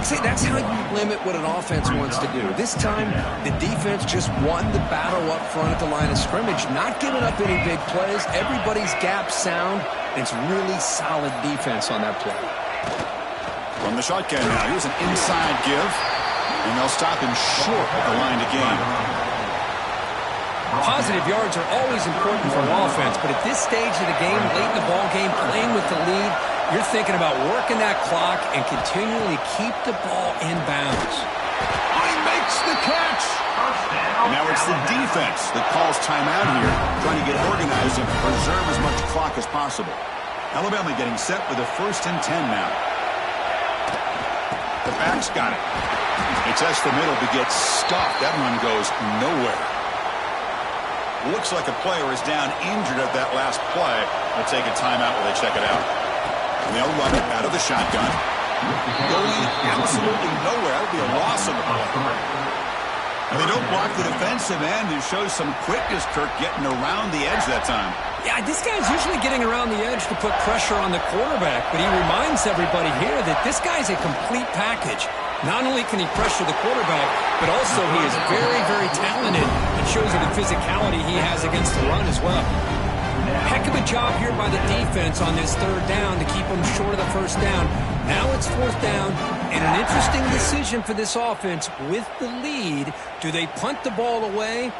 See, that's how you limit what an offense wants to do. This time, the defense just won the battle up front at the line of scrimmage, not giving up any big plays. Everybody's gap sound, and it's really solid defense on that play. From the shotgun now, here's an inside give, and they'll stop him short at the line to gain. Positive yards are always important for an offense, but at this stage of the game, late in the ball game, playing with the lead, you're thinking about working that clock and continually keep the ball in bounds. He makes the catch. And now it's the defense that calls timeout here, trying to get organized and preserve as much clock as possible. Alabama getting set with a first and 10 now. The back's got it. He tests the middle but gets stuffed. That run goes nowhere. Looks like a player is down injured at that last play. They'll take a timeout while they check it out. And they'll run it out of the shotgun. Going absolutely nowhere. That'll be a loss of the play. And they don't block the defensive end. It shows some quickness, Kirk, getting around the edge that time. Yeah, this guy's usually getting around the edge to put pressure on the quarterback, but he reminds everybody here that this guy's a complete package. Not only can he pressure the quarterback, but also he is very, very talented and shows you the physicality he has against the run as well. Heck of a job here by the defense on this third down to keep them short of the first down. Now it's fourth down, and an interesting decision for this offense with the lead. Do they punt the ball away?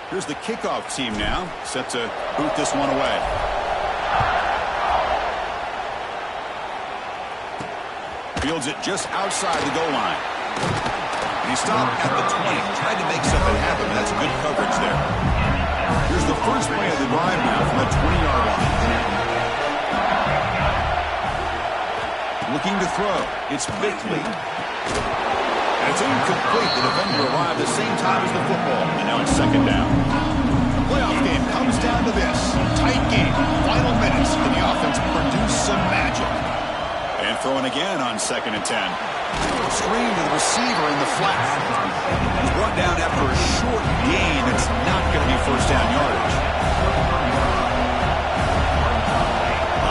Here's the kickoff team now, set to boot this one away. Fields it just outside the goal line. And he stopped at the 20. Tried to make something happen, but that's good coverage there. Here's the first play of the drive now from the 20-yard line. Looking to throw. It's Bickley. And it's incomplete. The defender arrived the same time as the football. And now it's second down. The playoff game comes down to this. Tight game. Final minutes. Can the offense produce some magic? And throwing again on 2nd and 10. Screen to the receiver in the flat. He's brought down after a short gain. It's not going to be first down yardage.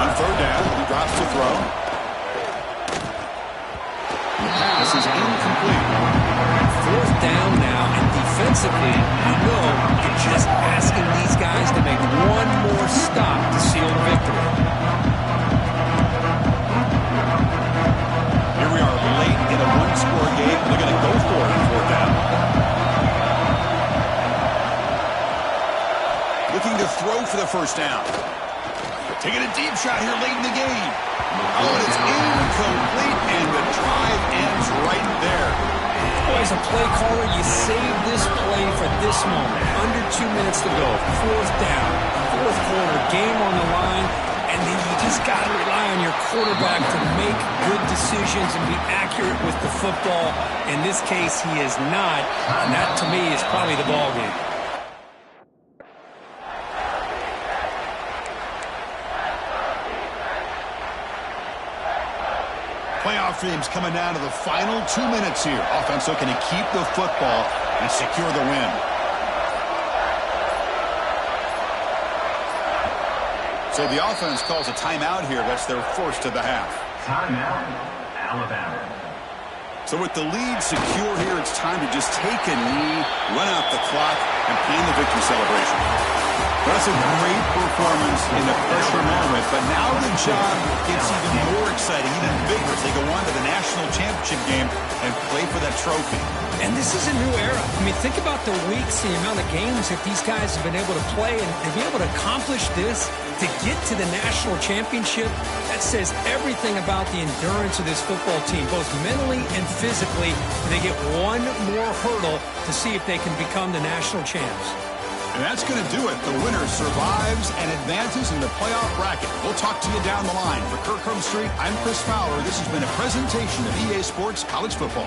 On third down, he drops to throw. The pass is incomplete. Fourth down now, and defensively, you know you're just asking these guys to make one more stop to seal the victory. Here we are late in a one-score game. They're going to go for it on fourth down. Looking to throw for the first down. Taking a deep shot here late in the game. Oh, and it's incomplete, and the drive ends right there. Boy, as a play caller, you save this play for this moment. Under 2 minutes to go. Fourth down. Fourth quarter. Game on the line. And then you just got to rely on your quarterback to make good decisions and be accurate with the football. In this case, he is not. And that, to me, is probably the ball game. Playoff games coming down to the final 2 minutes here. Offense looking to keep the football and secure the win. So the offense calls a timeout here. That's their first of the half. Timeout, Alabama. So with the lead secure here, it's time to just take a knee, run out the clock, and plan the victory celebration. That's a great performance in a pressure moment, but now the job gets even more exciting, even bigger as they go on to the national championship game and play for that trophy. And this is a new era. I mean, think about the weeks, the amount of games that these guys have been able to play, and to be able to accomplish this, to get to the national championship, that says everything about the endurance of this football team, both mentally and physically. They get one more hurdle to see if they can become the national champs. And that's going to do it. The winner survives and advances in the playoff bracket. We'll talk to you down the line. For Kirk Street, I'm Chris Fowler. This has been a presentation of EA Sports College Football.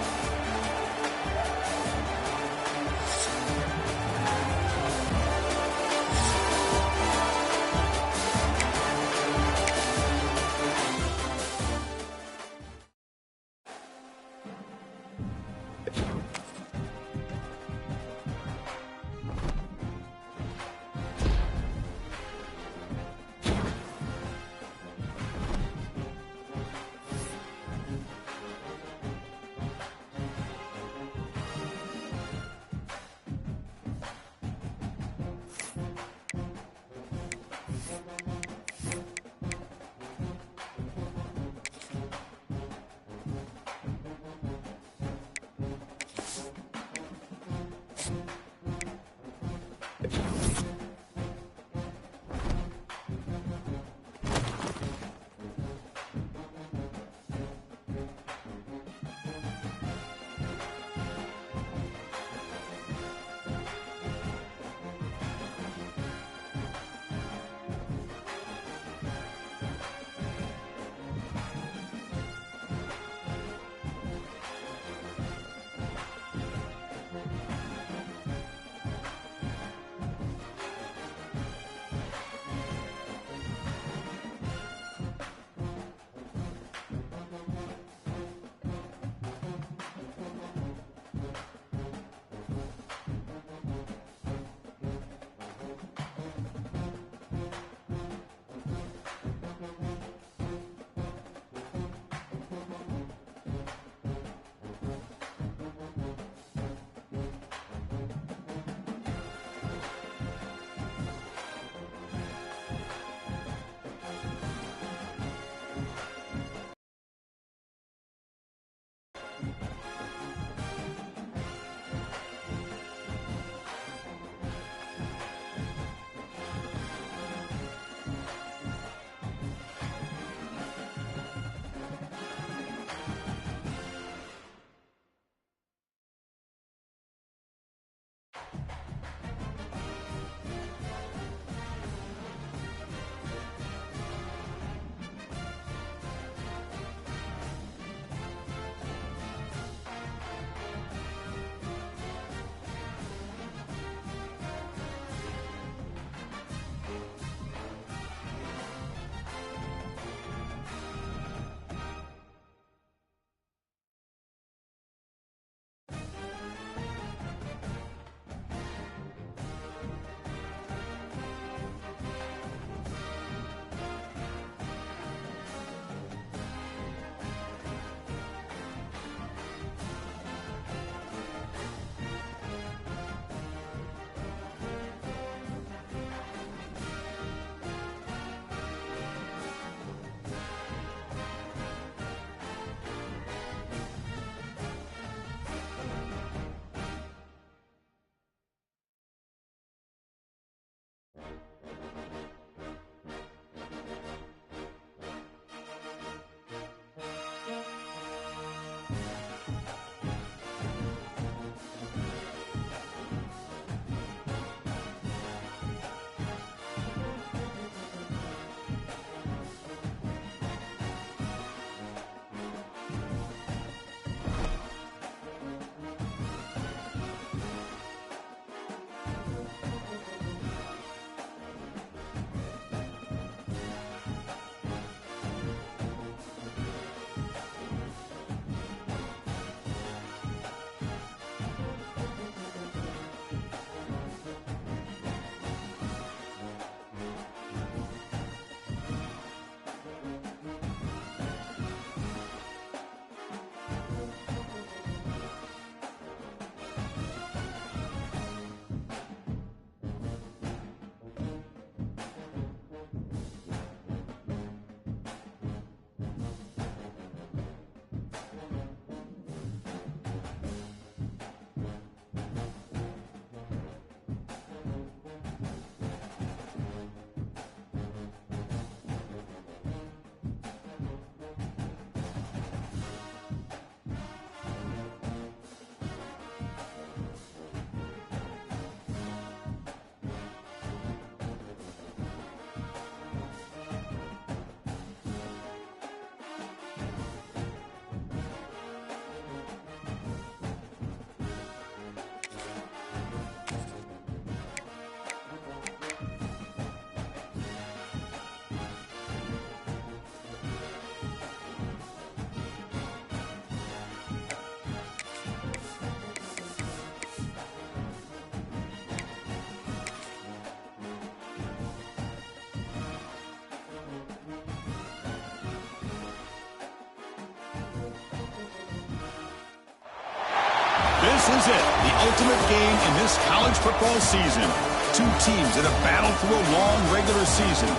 This is it, the ultimate game in this college football season. Two teams that have battled through a long regular season,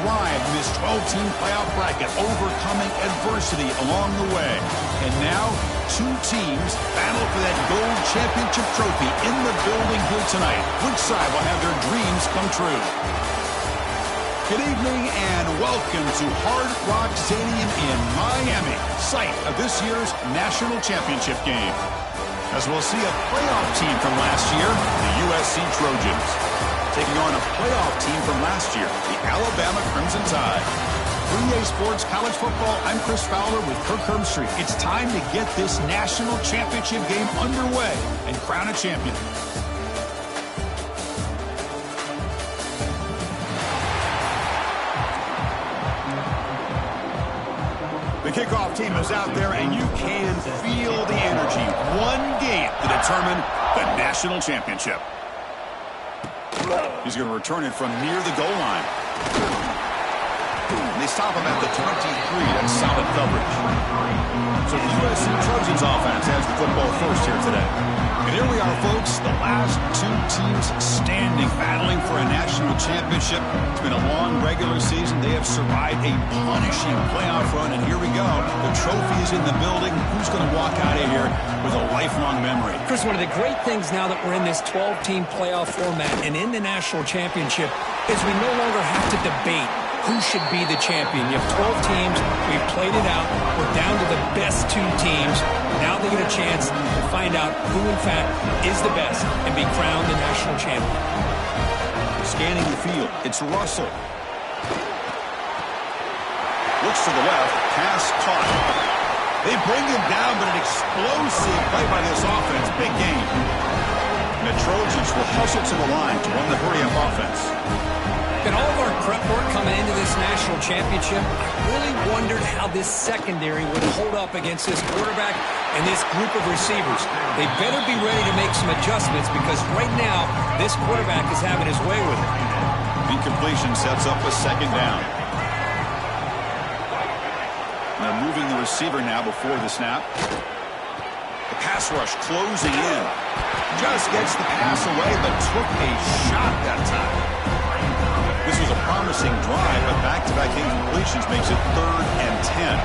thrived in this 12-team playoff bracket, overcoming adversity along the way. And now, two teams battle for that gold championship trophy in the building here tonight. Which side will have their dreams come true? Good evening and welcome to Hard Rock Stadium in Miami, site of this year's national championship game. As we'll see a playoff team from last year, the USC Trojans, taking on a playoff team from last year, the Alabama Crimson Tide. 3A Sports College Football, I'm Chris Fowler with Kirk Herbstreit. It's time to get this national championship game underway and crown a champion. The kickoff team is out there, and you can feel the energy. One game to determine the national championship. He's going to return it from near the goal line. They stop him at the 23. That's solid coverage. So the USC Trojans offense has the football first here today. And here we are, folks, the last two teams standing, battling for a national championship. It's been a long regular season. They have survived a punishing playoff run, and here we go. The trophy is in the building. Who's going to walk out of here with a lifelong memory? Chris, one of the great things now that we're in this 12-team playoff format and in the national championship is we no longer have to debate who should be the champion. You have 12 teams. We've played it out. We're down to the best two teams. Now they get a chance to find out who, in fact, is the best and be crowned the national champion. Scanning the field, it's Russell. Looks to the left, pass caught. They bring him down, but an explosive play by this offense. Big game. And the Trojans will hustle to the line to run the hurry-up offense. In all of our prep work coming into this national championship, I really wondered how this secondary would hold up against this quarterback and this group of receivers. They better be ready to make some adjustments because right now, this quarterback is having his way with it. Incompletion sets up a second down. They're moving the receiver now before the snap. The pass rush closing in. Just gets the pass away, but took a shot that time. This was a promising drive, but back-to-back incompletions makes it 3rd and 10.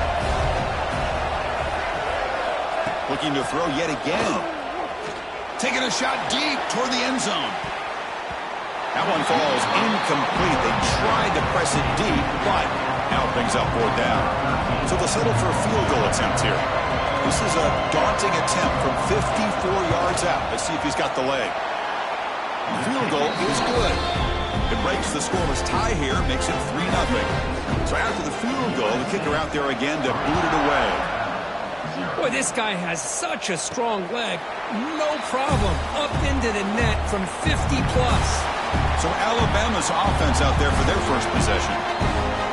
Looking to throw yet again. Taking a shot deep toward the end zone. That one falls incomplete. They tried to press it deep, but now it brings up 4th down. So they'll settle for a field goal attempt here. This is a daunting attempt from 54 yards out. Let's see if he's got the leg. The field goal is good. It breaks the scoreless tie here, makes it 3-0. So after the field goal, the kicker out there again to boot it away. Boy, this guy has such a strong leg. No problem. Up into the net from 50-plus. So Alabama's offense out there for their first possession.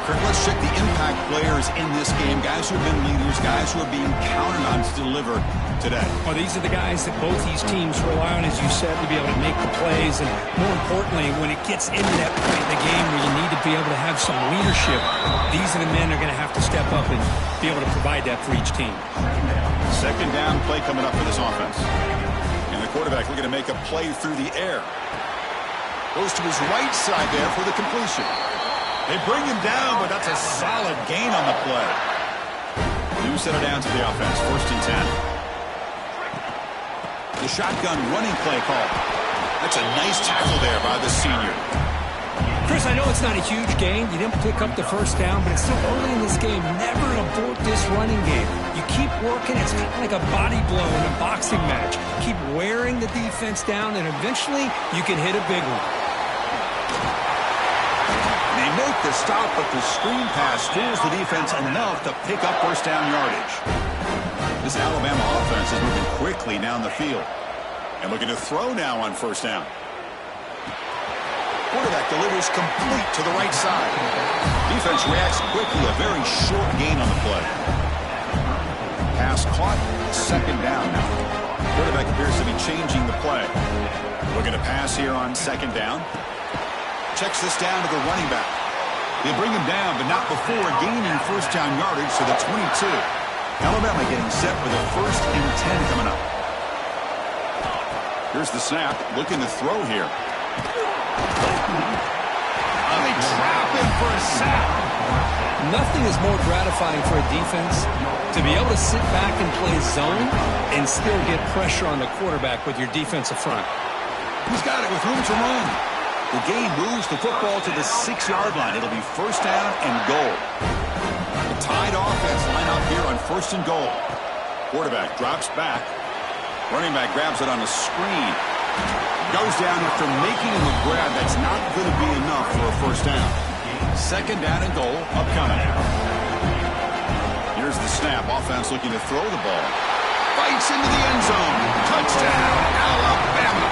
Kirk, let's check the impact players in this game. Guys who have been leaders, guys who are being counted on to deliver today. Well, these are the guys that both these teams rely on, as you said, to be able to make the plays. And more importantly, when it gets into that point in the game where you need to be able to have some leadership, these are the men that are going to have to step up and be able to provide that for each team. Second down play coming up for this offense. And the quarterback looking to make a play through the air. Goes to his right side there for the completion. They bring him down, but that's a solid gain on the play. You set it down to the offense, 1st and 10. The shotgun running play call. That's a nice tackle there by the senior. Chris, I know it's not a huge gain. You didn't pick up the 1st down, but it's still early in this game. Never abort this running game. You keep working. It's kind of like a body blow in a boxing match. Keep wearing the defense down, and eventually you can hit a big one. They make the stop, but the screen pass fools the defense enough to pick up 1st down yardage. This Alabama offense is moving quickly down the field. And looking to throw now on 1st down. Quarterback delivers complete to the right side. Defense reacts quickly, a very short gain on the play. Pass caught, 2nd down now. Quarterback appears to be changing the play. Looking to pass here on 2nd down. Checks this down to the running back. They bring him down, but not before gaining 1st down yardage to the 22. Alabama getting set with a 1st and 10 coming up. Here's the snap, looking to throw here. They trap him for a sack. Nothing is more gratifying for a defense to be able to sit back and play zone and still get pressure on the quarterback with your defensive front. He's got it with room to run. The game moves the football to the 6-yard line. It'll be first down and goal. The tied offense line up here on first and goal. Quarterback drops back. Running back grabs it on the screen. Goes down after making him a grab. That's not going to be enough for a first down. Second down and goal upcoming. Here's the snap. Offense looking to throw the ball. Fights into the end zone. Touchdown, Alabama.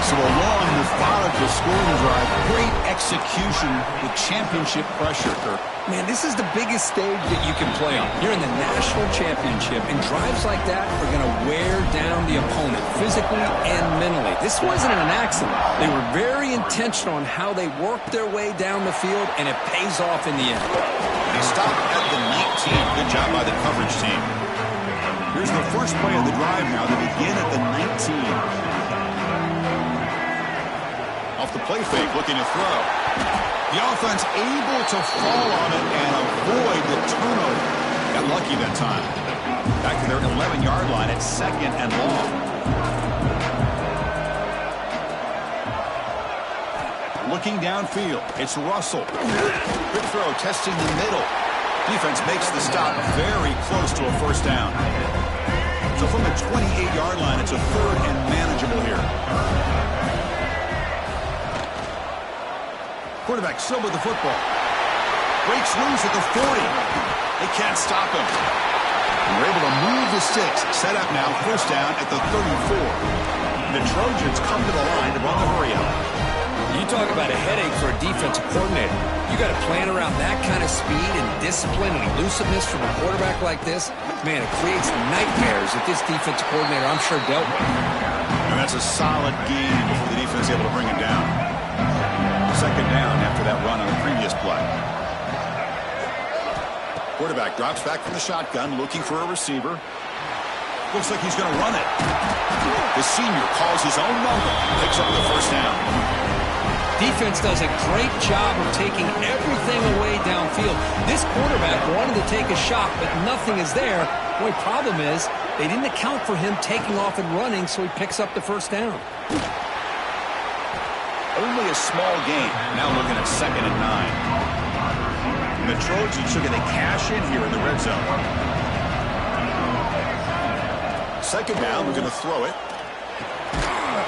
So a long, methodical scoring drive. Great execution with championship pressure, Kirk. Man, this is the biggest stage that you can play on. You're in the national championship, and drives like that are going to wear down the opponent physically and mentally. This wasn't an accident. They were very intentional on how they worked their way down the field, and it pays off in the end. They stop at the 19. Good job by the coverage team. Here's the first play of the drive now. They begin at the 19. Off the play fake, looking to throw. The offense able to fall on it and avoid the turnover. Got lucky that time. Back to their 11-yard line at second and long. Looking downfield, it's Russell. Quick throw, testing the middle. Defense makes the stop very close to a first down. So from the 28-yard line, it's a third and manageable here. Quarterback still with the football. Breaks loose at the 40. They can't stop him. And we're able to move the sticks. Set up now, first down at the 34. The Trojans come to the line to run the hurry up. You talk about a headache for a defensive coordinator. You got to plan around that kind of speed and discipline and elusiveness from a quarterback like this. Man, it creates nightmares that this defensive coordinator, I'm sure, dealt with. And that's a solid game before the defense is able to bring him down. Second down after that run on the previous play. Quarterback drops back from the shotgun, looking for a receiver. Looks like he's going to run it. The senior calls his own number, picks up the first down. Defense does a great job of taking everything away downfield. This quarterback wanted to take a shot, but nothing is there. The only problem is they didn't account for him taking off and running, so he picks up the first down. Only a small game. Now looking at second and 9. And the Trojans are going to cash in here in the red zone. Second down, we're going to throw it.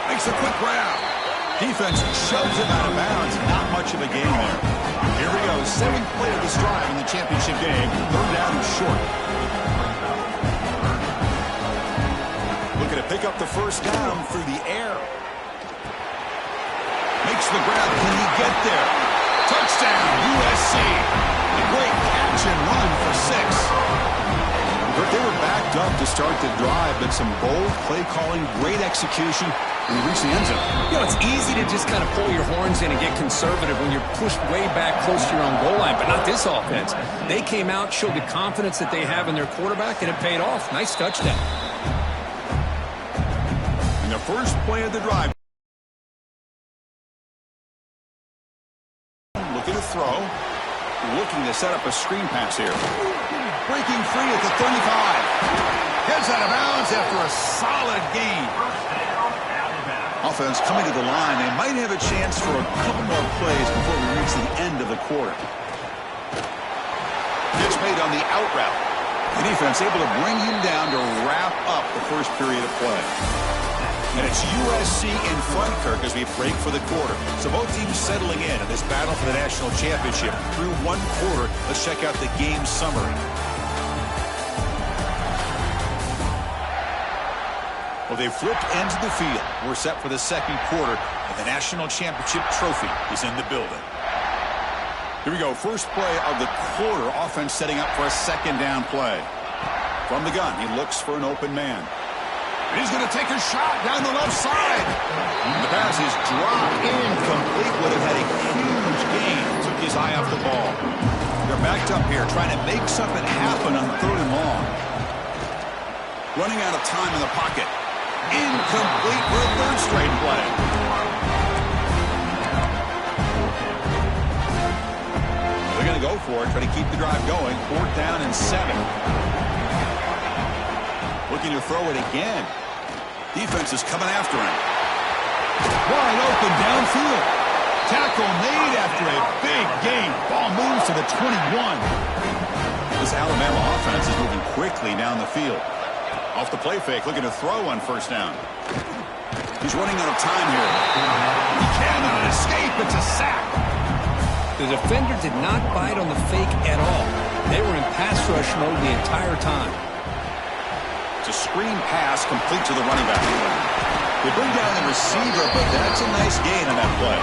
Makes a quick grab. Defense shoves him out of bounds. Not much of a game there. Here we go. 7th play of this drive in the championship game. Third down and short. Looking to pick up the first down through the air. Makes the grab. Can he get there? Touchdown, USC. A great catch and run for 6. But they were backed up to start the drive, but some bold play calling, great execution, and we reach the end zone. You know, it's easy to just kind of pull your horns in and get conservative when you're pushed way back close to your own goal line, but not this offense. They came out, showed the confidence that they have in their quarterback, and it paid off. Nice touchdown. And the first play of the drive. Looking to throw. Looking to set up a screen pass here. Breaking free at the 35. Gets out of bounds after a solid gain. Offense coming to the line. They might have a chance for a couple more plays before we reach the end of the quarter. Pitch made on the out route. The defense able to bring him down to wrap up the first period of play. And it's USC in front, Kirk, as we break for the quarter. So both teams settling in this battle for the national championship through one quarter. Let's check out the game summary. Well, they've flipped ends of the field. We're set for the second quarter, and the national championship trophy is in the building. Here we go. First play of the quarter. Offense setting up for a second down play. From the gun, he looks for an open man. He's going to take a shot down the left side. The pass is dropped incomplete. Would have had a huge gain. Took his eye off the ball. They're backed up here, trying to make something happen on third and long. Running out of time in the pocket. Incomplete for a third straight play. They're going to go for it, try to keep the drive going. 4th down and 7. Looking to throw it again. Defense is coming after him. Wide open downfield. Tackle made after a big gain. Ball moves to the 21. This Alabama offense is moving quickly down the field. Off the play fake, looking to throw on 1st down. He's running out of time here. He cannot escape. It's a sack. The defender did not bite on the fake at all. They were in pass rush mode the entire time. It's a screen pass complete to the running back. They bring down the receiver, but that's a nice gain on that play.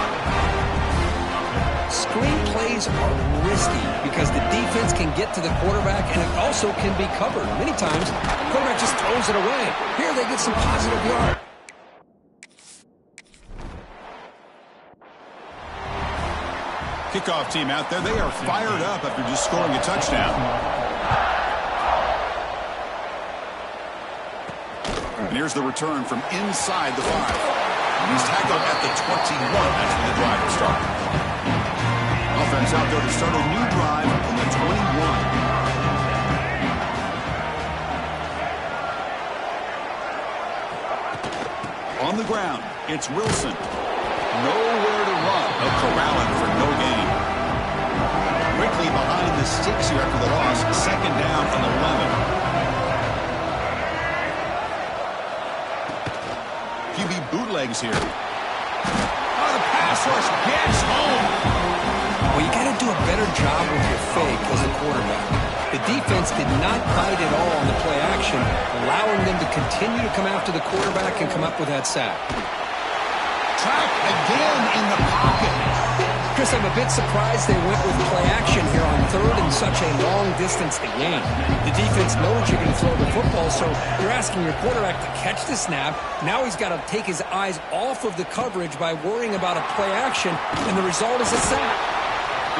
Screen plays are risky because the defense can get to the quarterback, and it also can be covered. Many times, the quarterback just throws it away. Here, they get some positive yard. Kickoff team out there. They are fired up after just scoring a touchdown. And here's the return from inside the 5. He's tackled at the 21. That's when the drive will start. Offense out there to start a new drive from the 21. On the ground, it's Wilson. Nowhere to run. A corralling for no gain. Quickly behind the sticks here after the loss. 2nd down and 11. QB bootlegs here. Oh, the pass rush gets home. Well, you got to do a better job with your fake as a quarterback. The defense did not bite at all on the play action, allowing them to continue to come after the quarterback and come up with that sack. Trapped again in the pocket. Chris, I'm a bit surprised they went with play action here on 3rd and such a long distance to gain. The defense knows you're going to throw the football, so you're asking your quarterback to catch the snap. Now he's got to take his eyes off of the coverage by worrying about a play action, and the result is a sack.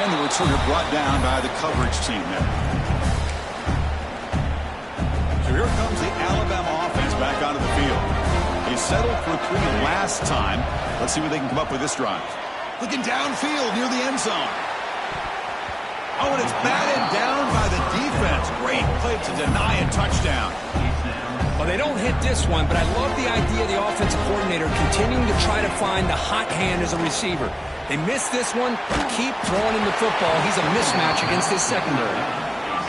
And the returner brought down by the coverage team there. So here comes the Alabama offense back onto the field. They settled for 3 last time. Let's see what they can come up with this drive. Looking downfield near the end zone. Oh, and it's batted down by the defense. Great play to deny a touchdown. Well, they don't hit this one, but I love the idea of the offensive coordinator continuing to try to find the hot hand as a receiver. They missed this one. Keep throwing him the football. He's a mismatch against his secondary.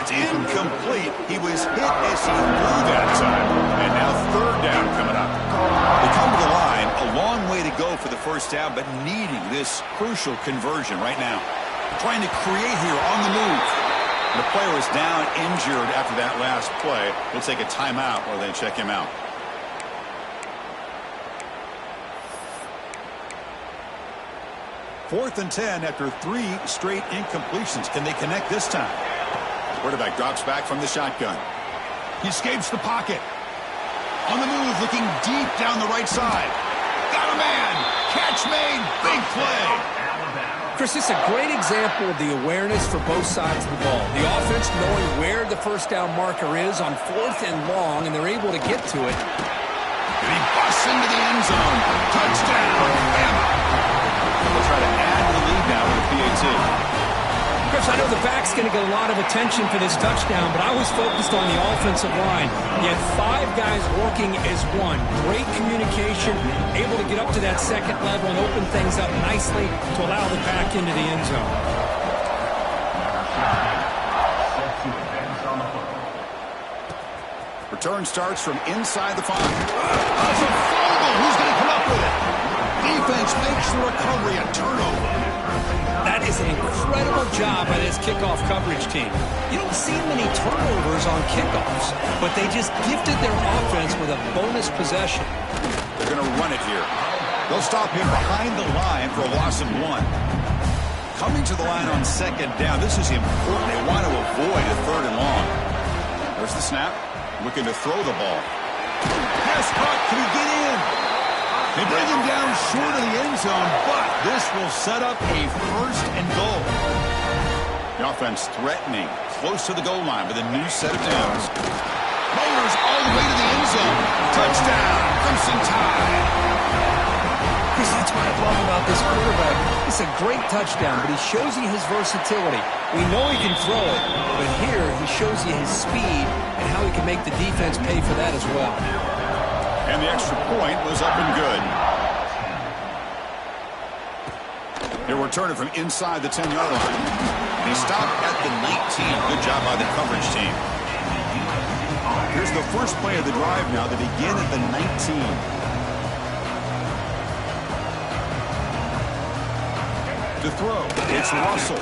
It's incomplete. He was hit as he threw that time. And now 3rd down coming up. They come to the line. A long way to go for the 1st down, but needing this crucial conversion right now. Trying to create here on the move. The player is down injured after that last play. We'll take a timeout while they check him out. Fourth and 10 after 3 straight incompletions. Can they connect this time? Quarterback drops back from the shotgun. He escapes the pocket. On the move, looking deep down the right side. Got a man. Catch made. Big play. Chris, this is a great example of the awareness for both sides of the ball. The offense knowing where the 1st down marker is on 4th and long, and they're able to get to it. And he busts into the end zone. Touchdown, Alabama. They'll try to add to the lead now with the PAT. Chris, I know the back's going to get a lot of attention for this touchdown, but I was focused on the offensive line. You had 5 guys working as one. Great communication, able to get up to that 2nd level and open things up nicely to allow the back into the end zone. Return starts from inside the 5. That's a fumble. Who's going to come up with it? Defense makes the recovery a turnover. That is an incredible job by this kickoff coverage team. You don't see many turnovers on kickoffs, but they just gifted their offense with a bonus possession. They're going to run it here. They'll stop him behind the line for a loss of 1. Coming to the line on 2nd down. This is important. They want to avoid a 3rd and long. There's the snap. Looking to throw the ball. Pass caught. Can he get in? They bring him down short of the end zone, but this will set up a 1st and goal. The offense threatening close to the goal line with a new set of downs. Motors all the way to the end has him. Touchdown, Crimson Tide. Chris, that's what I love about this quarterback. It's a great touchdown, but he shows you his versatility. We know he can throw it, but here he shows you his speed and how he can make the defense pay for that as well. And the extra point was up and good. He'll return it from inside the 10-yard line. He stopped at the 19. Good job by the coverage team. Here's the first play of the drive now. They begin at the 19. To throw, it's Russell.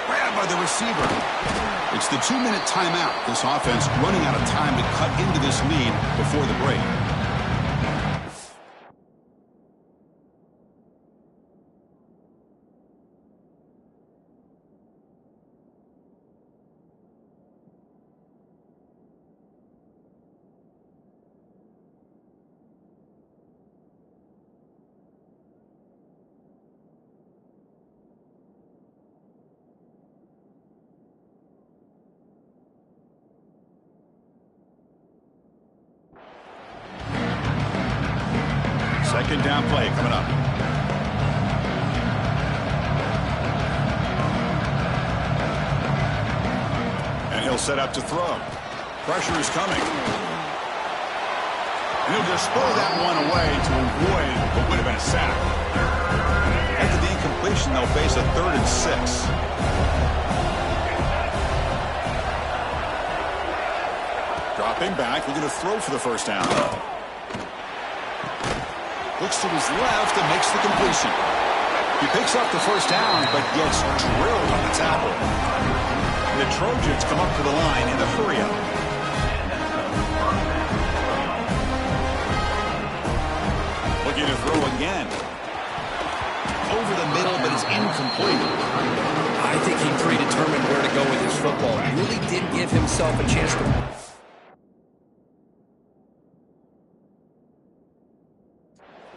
Grabbed by the receiver. It's the 2-minute timeout. This offense running out of time to cut into this lead before the break. Second down play coming up. And he'll set up to throw. Pressure is coming. And he'll just throw that one away to avoid what would have been a sack. After the incompletion, they'll face a 3rd and 6. Dropping back, looking to throw for the first down. Looks to his left and makes the completion. He picks up the first down, but gets drilled on the tackle. The Trojans come up to the line in the hurry-up. Looking to throw again. Over the middle, but it's incomplete. I think he predetermined where to go with his football. He really did give himself a chance to...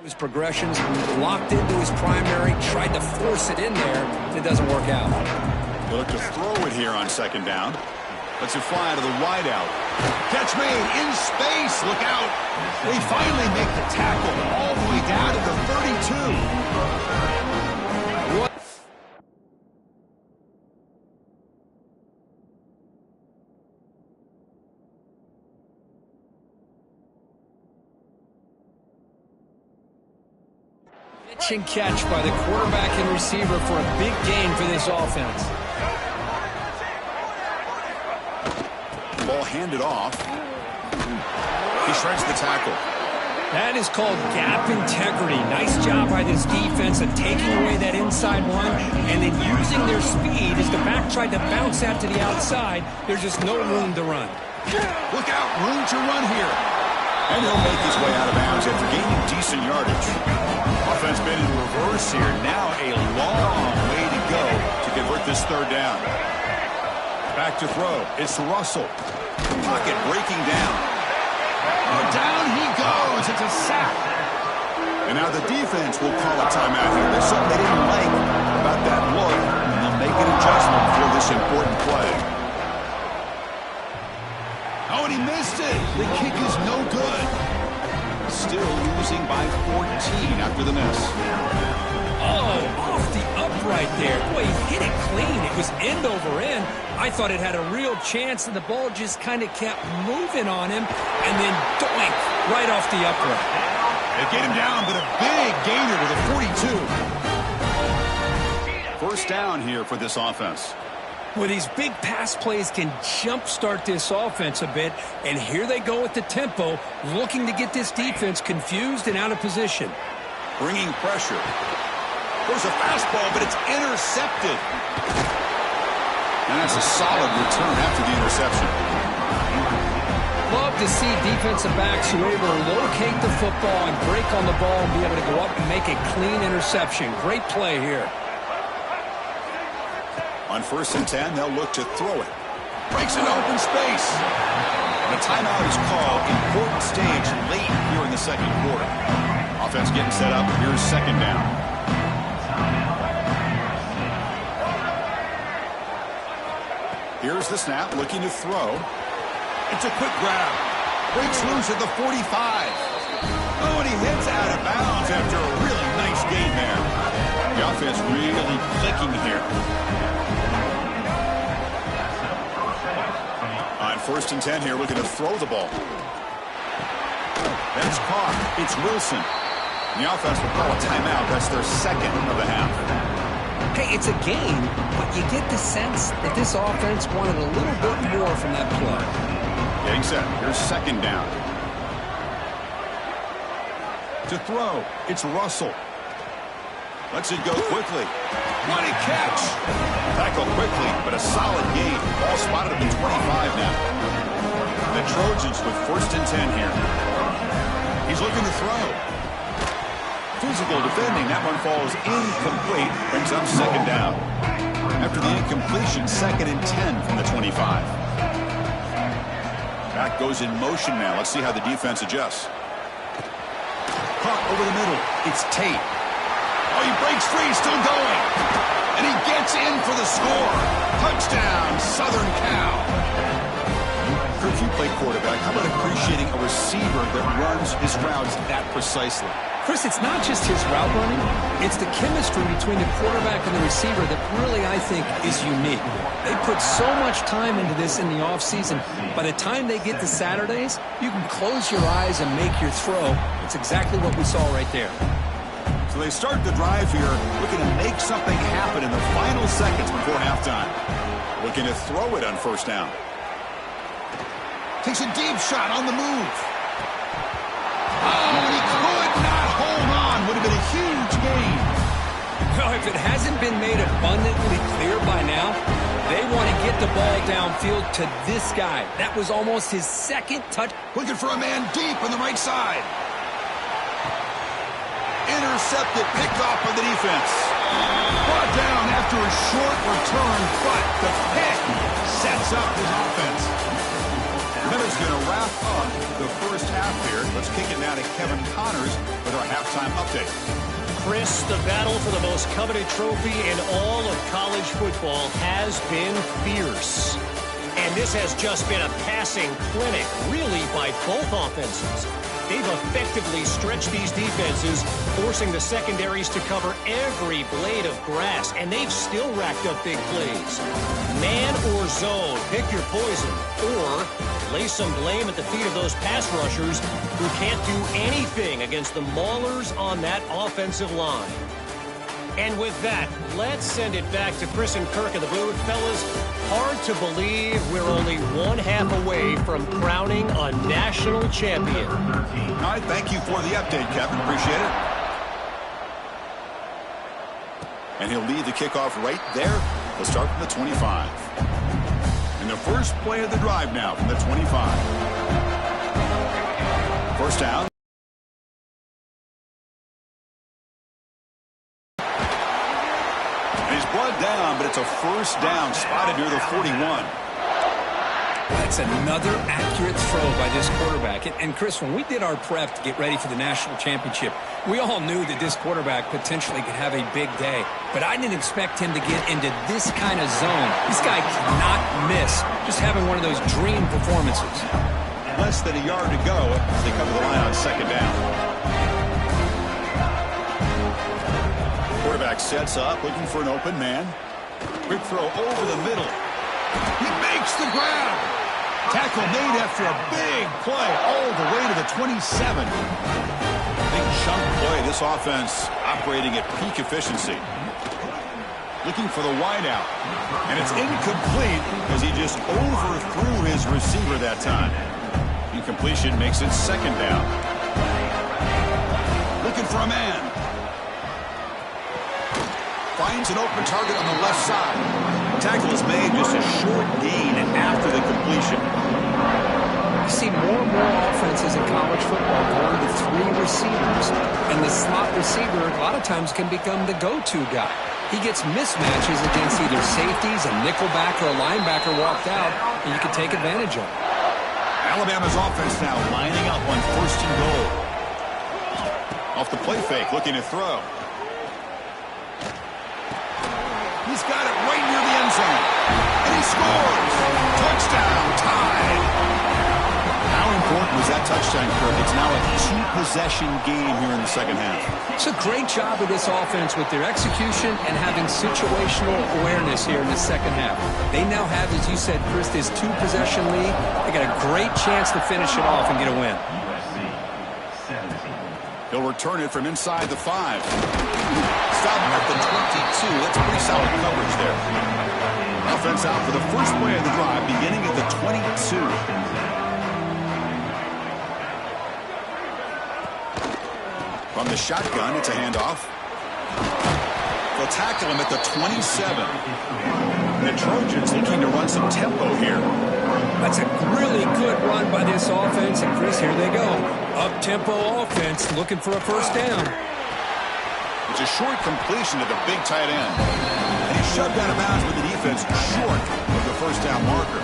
his progressions, locked into his primary, tried to force it in there, and it doesn't work out. They look to throw it here on second down. Lets it fly to the wideout. Catch made in space. Look out. They finally make the tackle all the way down to the 32. What? Pitch and catch by the quarterback and receiver for a big gain for this offense. Ball handed off. He shreds the tackle. That is called gap integrity. Nice job by this defense of taking away that inside one and then using their speed as the back tried to bounce out to the outside. There's just no room to run. Look out, room to run here. And he'll make his way out of bounds after gaining decent yardage. Offense been in reverse here. Now a long way to go to convert this third down. Back to throw. It's Russell. Pocket breaking down. Down he goes. It's a sack. And now the defense will call a timeout here. There's something they didn't like about that look, and they'll make an adjustment for this important play. Oh, and he missed it. The kick is no good. Still losing by 14 after the miss. Oh, off the upright there. Boy, he hit it clean. It was end over end. I thought it had a real chance, and the ball just kind of kept moving on him, and then doink, right off the upright. They get him down, but a big gainer to the 42. First down here for this offense. Well, these big pass plays can jumpstart this offense a bit, and here they go with the tempo, looking to get this defense confused and out of position. Bringing pressure. There's a fastball, but it's intercepted. And that's a solid return after the interception. Love to see defensive backs who are able to locate the football and break on the ball and be able to go up and make a clean interception. Great play here. On 1st and 10, they'll look to throw it. Breaks an open space. And a timeout is called. Important stage late here in the second quarter. Offense getting set up. Here's second down. Here's the snap, looking to throw. It's a quick grab. Breaks loose at the 45. Oh, and he heads out of bounds after a really nice gain there. The offense really clicking here. On 1st and 10 here, looking to throw the ball. That's caught. It's Wilson. And the offense will call a timeout. That's their second of the half. Hey, it's a game, but you get the sense that this offense wanted a little bit more from that play. Getting set. Here's 2nd down. To throw, it's Russell. Lets it go quickly. What a catch! Tackle quickly, but a solid gain. Ball spotted at the 25 now. The Trojans with 1st and 10 here. He's looking to throw. Physical defending. That one falls incomplete. Brings up 2nd down. After the incompletion, 2nd and 10 from the 25. Back goes in motion now. Let's see how the defense adjusts. Caught over the middle. It's Tate. Oh, he breaks free. Still going. And he gets in for the score. Touchdown, Southern Cal. If you play quarterback, how about appreciating a receiver that runs his routes that precisely? Chris, it's not just his route running. It's the chemistry between the quarterback and the receiver that really, I think, is unique. They put so much time into this in the offseason. By the time they get to Saturdays, you can close your eyes and make your throw. It's exactly what we saw right there. So they start the drive here, looking to make something happen in the final seconds before halftime. Looking to throw it on 1st down. Takes a deep shot on the move. Oh, and he could not hold on. Would have been a huge gain. Well, if it hasn't been made abundantly clear by now, they want to get the ball downfield to this guy. That was almost his 2nd touch. Looking for a man deep on the right side. Intercepted, picked off by the defense. Brought down after a short return, but the pick sets up his offense. That is going to wrap up the 1st half here. Let's kick it now to Kevin Connors with our halftime update. Chris, the battle for the most coveted trophy in all of college football has been fierce. And this has just been a passing clinic, really, by both offenses. They've effectively stretched these defenses, forcing the secondaries to cover every blade of grass, and they've still racked up big plays. Man or zone, pick your poison, or lay some blame at the feet of those pass rushers who can't do anything against the maulers on that offensive line. And with that, let's send it back to Chris and Kirk in the booth. Fellas, hard to believe we're only 1 half away from crowning a national champion. All right, thank you for the update, Kevin. Appreciate it. And he'll lead the kickoff right there. We'll start from the 25. And the first play of the drive now from the 25. 1st down. And he's brought down, but it's a 1st down spotted near the 41. That's another accurate throw by this quarterback. And Chris, when we did our prep to get ready for the national championship, we all knew that this quarterback potentially could have a big day. But I didn't expect him to get into this kind of zone. This guy cannot miss. Just having one of those dream performances. Less than a yard to go as they come to the line on 2nd down. Quarterback sets up, looking for an open man. Quick throw over the middle. He makes the grab. Tackle made after a big play all the way to the 27. Big chunk play. This offense operating at peak efficiency. Looking for the wideout. And it's incomplete as he just overthrew his receiver that time. Incompletion makes it 2nd down. Looking for a man. Finds an open target on the left side. Tackle is made, just a short gain after the completion. You see more and more offenses in college football going to 3 receivers. And the slot receiver a lot of times can become the go-to guy. He gets mismatches against either safeties, a nickelback, or a linebacker walked out, and you can take advantage of it. Alabama's offense now lining up on 1st and goal. Off the play fake, looking to throw. He's got it right near the end zone. And he scores. Touchdown, tied. How important was that touchdown, Kurt. It's now a two-possession game here in the second half. It's a great job of this offense with their execution and having situational awareness here in the second half. They now have, as you said, Chris, this two-possession lead. They got a great chance to finish it off and get a win. He'll return it from inside the 5. Stop at the 22. That's pretty solid coverage there. Offense out for the first play of the drive, beginning at the 22. From the shotgun, it's a handoff. They'll tackle him at the 27. The Trojans looking to run some tempo here. That's a really good run by this offense. And, Chris, here they go. Up-tempo offense looking for a first down. It's a short completion to the big tight end. And he's shoved out of bounds with the defense short of the first down marker.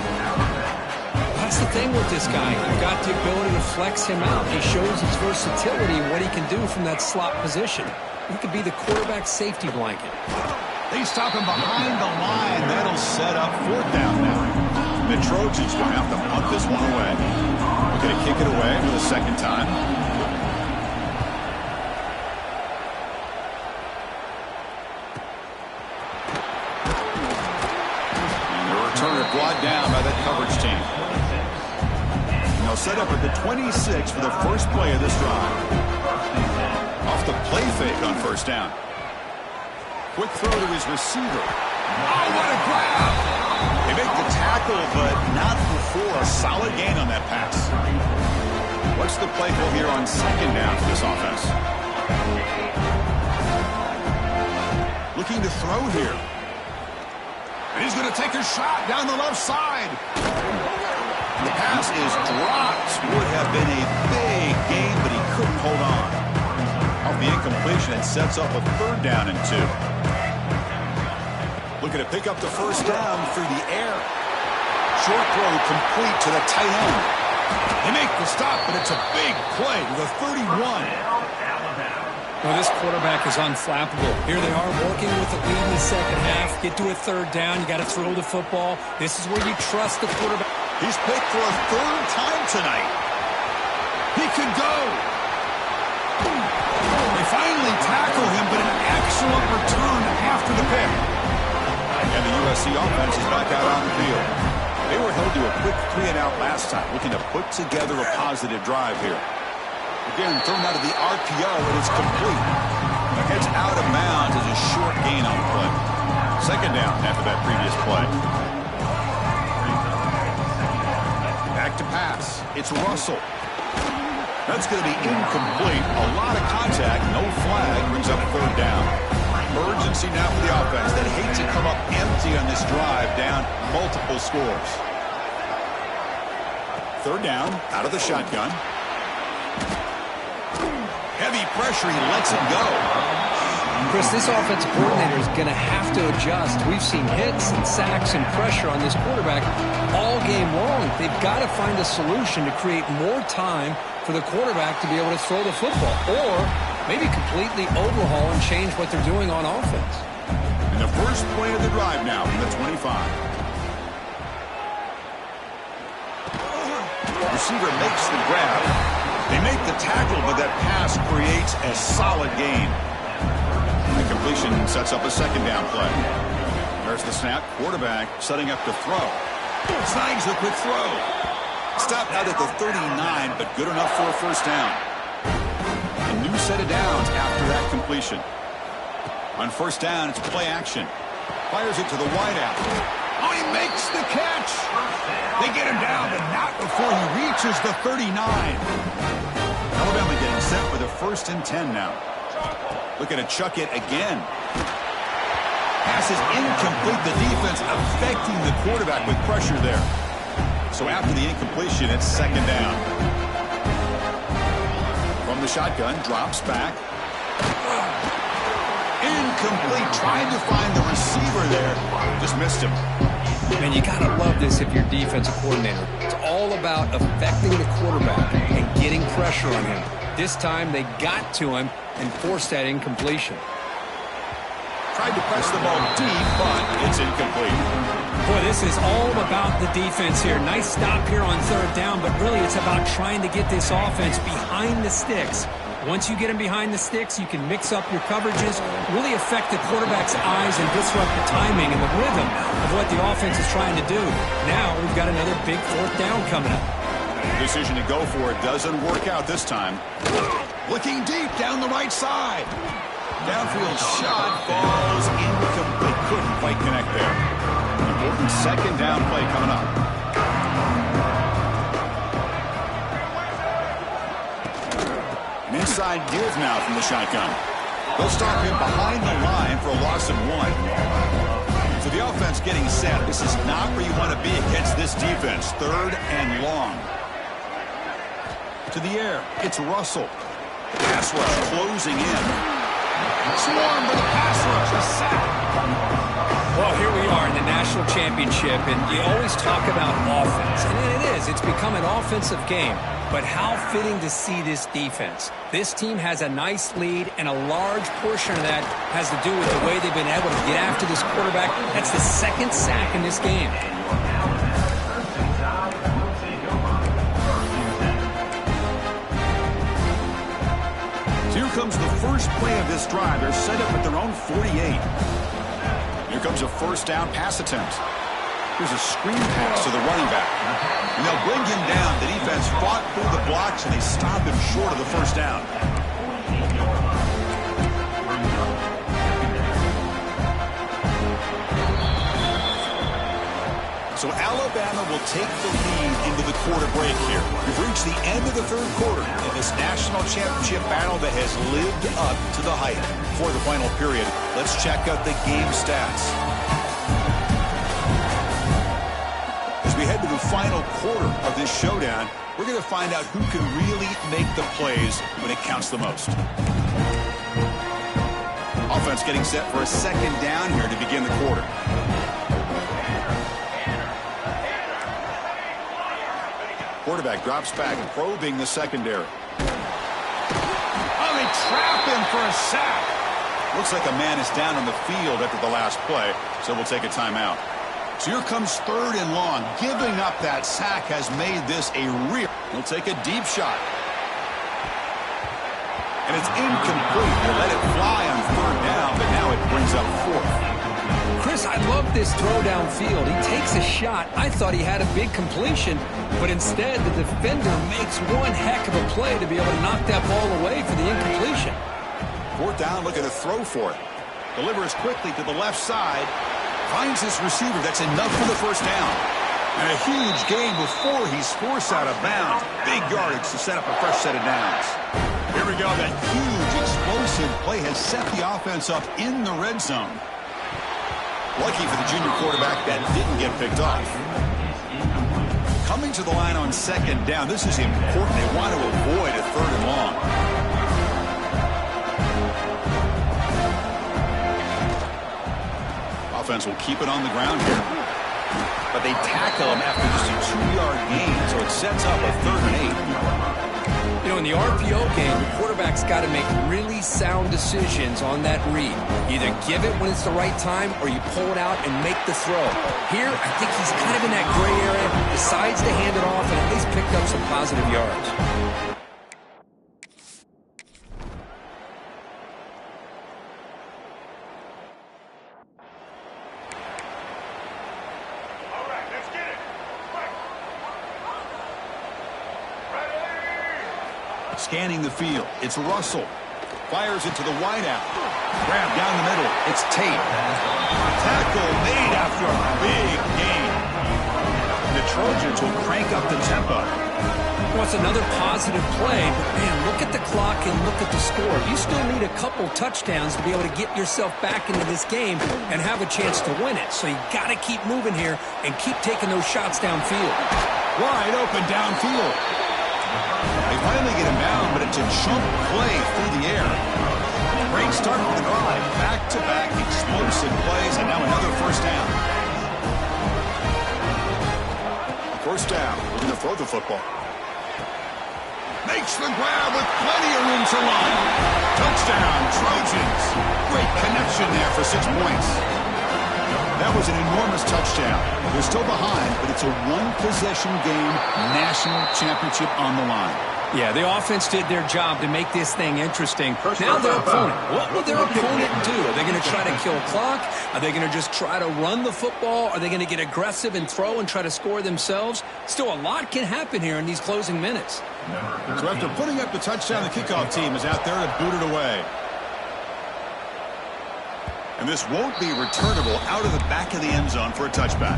That's the thing with this guy. You've got the ability to flex him out. He shows his versatility and what he can do from that slot position. He could be the quarterback's safety blanket. They stop him behind the line. That'll set up fourth down now. The Trojans going to have to punt this one away. We're going to kick it away for the second time. And the returner brought down by that coverage team. And they'll set up at the 26 for the first play of this drive. Off the play fake on first down. Quick throw to his receiver. Oh, what a grab! They make the tackle, but not before a solid gain on that pass. What's the play call here on second down for this offense? Looking to throw here. And he's going to take a shot down the left side. The pass is dropped. Would have been a big gain, but he couldn't hold on. Off the incompletion, it sets up a third down and 2. Looking to pick up the first down through the air. Short throw complete to the tight end. They make the stop, but it's a big play with a 31. Well, this quarterback is unflappable. Here they are working with the lead in the second half. Get to a third down. You got to throw the football. This is where you trust the quarterback. He's picked for a third time tonight. He could go. They finally tackle him, but an excellent return after the pick. And the USC offense is back out on the field. They were held to a quick 3-and-out last time, looking to put together a positive drive here. Again, thrown out of the RPO, and it's complete. Heads out of bounds as a short gain on the play. Second down after that previous play. Back to pass. It's Russell. That's going to be incomplete. A lot of contact, no flag, brings up third down. Urgency now for the offense that hate to come up empty on this drive, down multiple scores. Third down, out of the shotgun. Heavy pressure, he lets it go. Chris, this offensive coordinator is going to have to adjust. We've seen hits and sacks and pressure on this quarterback all game long. They've got to find a solution to create more time for the quarterback to be able to throw the football, or maybe completely overhaul and change what they're doing on offense. And the first play of the drive now from the 25. Receiver makes the grab. They make the tackle, but that pass creates a solid gain. The completion sets up a second down play. There's the snap. Quarterback setting up to throw. Snags the quick throw. Stopped out at the 39, but good enough for a first down. A new set of downs after that completion. On first down, it's play action. Fires it to the wideout. Oh, he makes the catch. They get him down, but not before he reaches the 39. Alabama getting set for the 1st and 10 now. Looking to chuck it again. Pass is incomplete. The defense affecting the quarterback with pressure there. So after the incompletion, it's second down. From the shotgun, drops back. Incomplete. Trying to find the receiver there. Just missed him. Man, you got to love this if you're defensive coordinator. It's all about affecting the quarterback and getting pressure on him. This time they got to him and forced that incompletion. Tried to press the ball deep, but it's incomplete. Boy, this is all about the defense here. Nice stop here on third down, but really it's about trying to get this offense behind the sticks. Once you get them behind the sticks, you can mix up your coverages, really affect the quarterback's eyes and disrupt the timing and the rhythm of what the offense is trying to do. Now we've got another big fourth down coming up. The decision to go for it doesn't work out this time. Looking deep down the right side. Downfield shot falls incomplete. Couldn't quite connect there. Important second down play coming up. An inside give now from the shotgun. They'll stop him behind the line for a loss of 1. So the offense getting set. This is not where you want to be against this defense. Third and long. To the air. It's Russell. Pass rush closing in. Swarm with a pass rush. A sack. Well, here we are in the national championship, and you always talk about offense. And it is. It's become an offensive game. But how fitting to see this defense. This team has a nice lead, and a large portion of that has to do with the way they've been able to get after this quarterback. That's the second sack in this game. So here comes the first play of this drive. They're set up at their own 48. Here comes a first down pass attempt. Here's a screen pass to the running back. And they'll bring him down. The defense fought through the blocks, and they stop him short of the first down. So Alabama will take the lead into the quarter break here. We've reached the end of the third quarter in this national championship battle that has lived up to the hype. For the final period, let's check out the game stats. As we head to the final quarter of this showdown, we're going to find out who can really make the plays when it counts the most. Offense getting set for a second down here to begin the quarter. Quarterback drops back, probing the secondary. Oh, they trap him for a sack. Looks like a man is down on the field after the last play, so we'll take a timeout. So here comes third and long. Giving up that sack has made this a real. He'll take a deep shot. And it's incomplete. They let it fly on third down, but now it brings up fourth. Chris, I love this throw downfield. He takes a shot. I thought he had a big completion, but instead the defender makes one heck of a play to be able to knock that ball away for the incompletion. Fourth down, looking to throw for it. Delivers quickly to the left side. Finds his receiver. That's enough for the first down. And a huge gain before he's forced out of bounds. Big yardage to set up a fresh set of downs. Here we go. That huge explosive play has set the offense up in the red zone. Lucky for the junior quarterback that didn't get picked off. Coming to the line on second down. This is important. They want to avoid a third and long. Offense will keep it on the ground here. But they tackle him after just a 2-yard gain, so it sets up a 3rd and 8. You know, in the RPO game, the quarterback's got to make really sound decisions on that read. Either give it when it's the right time or you pull it out and make the throw. Here, I think he's kind of in that gray area, decides to hand it off and at least picked up some positive yards. Scanning the field, it's Russell. Fires it to the wideout. Grab down the middle, it's Tate. Tackle made after a big gain. The Trojans will crank up the tempo. Well, it's another positive play, but man, look at the clock and look at the score. You still need a couple touchdowns to be able to get yourself back into this game and have a chance to win it. So you got to keep moving here and keep taking those shots downfield. Wide open downfield. They finally get him down, but it's a chunk play through the air. Great start for the drive. Back-to-back explosive plays, and now another first down. First down. We're going to throw the football. Makes the grab with plenty of room to run. Touchdown, Trojans. Great connection there for 6 points. That was an enormous touchdown. They're still behind, but it's a one-possession game, national championship on the line. Yeah, the offense did their job to make this thing interesting. Now their opponent. What will their opponent do? Are they going to try to kill clock? Are they going to just try to run the football? Are they going to get aggressive and throw and try to score themselves? Still, a lot can happen here in these closing minutes. So after putting up the touchdown, the kickoff team is out there to boot it away. And this won't be returnable out of the back of the end zone for a touchback.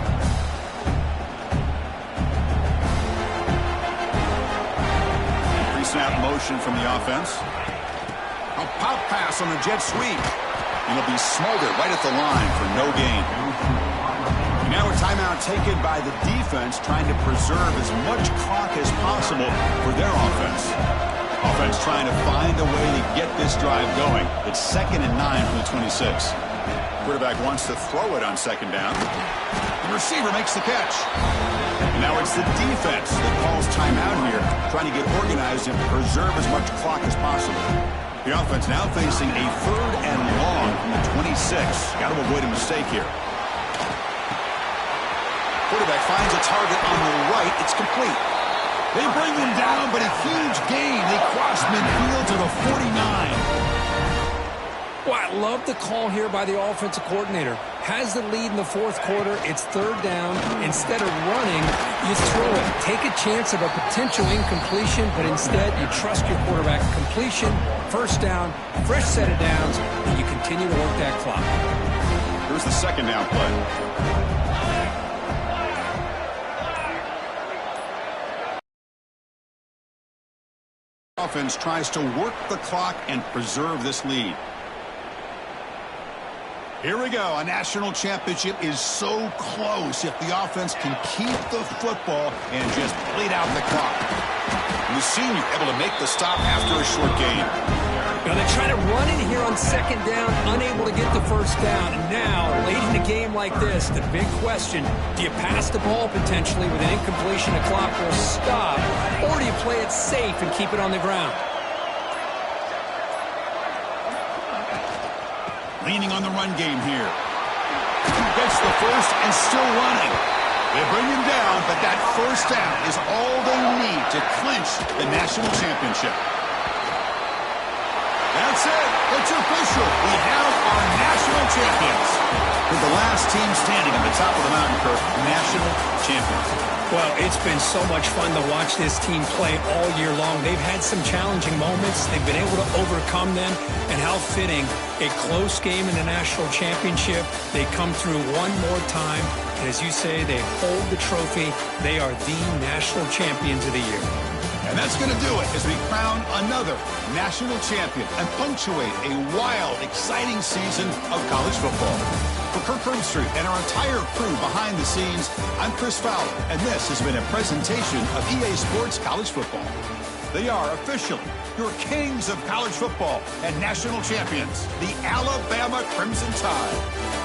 Pre-snap motion from the offense. A pop pass on the jet sweep. And it'll be smothered right at the line for no gain. And now a timeout taken by the defense, trying to preserve as much clock as possible for their offense. Offense trying to find a way to get this drive going. It's 2nd and 9 from the 26. Quarterback wants to throw it on 2nd down. The receiver makes the catch. And now it's the defense that calls timeout here, trying to get organized and preserve as much clock as possible. The offense now facing a 3rd and long from the 26. Got to avoid a mistake here. Quarterback finds a target on the right. It's complete. They bring him down, but a huge gain. They cross midfield to the 49. Well, I love the call here by the offensive coordinator. Has the lead in the 4th quarter. It's 3rd down. Instead of running, you throw it. Take a chance of a potential incompletion, but instead you trust your quarterback. Completion, 1st down, fresh set of downs, and you continue to work that clock. Here's the 2nd down play. Offense tries to work the clock and preserve this lead. Here we go. A national championship is so close if the offense can keep the football and just bleed out the clock. And the senior able to make the stop after a short gain. Now they try to run in here on 2nd down, unable to get the 1st down. And now, late in a game like this, the big question, do you pass the ball potentially with an incompletion, the clock will stop, or do you play it safe and keep it on the ground? Leaning on the run game here. Gets the 1st and still running. They bring him down, but that 1st down is all they need to clinch the national championship. That's it. It's official. We have our national champions. With the last team standing on the top of the mountain curve, national champions. Well, it's been so much fun to watch this team play all year long. They've had some challenging moments. They've been able to overcome them. And how fitting, a close game in the national championship. They come through one more time. And as you say, they hold the trophy. They are the national champions of the year. And that's going to do it as we crown another national champion and punctuate a wild, exciting season of college football. For Kirk Herbstreit and our entire crew behind the scenes, I'm Chris Fowler, and this has been a presentation of EA Sports College Football. They are officially your kings of college football and national champions, the Alabama Crimson Tide.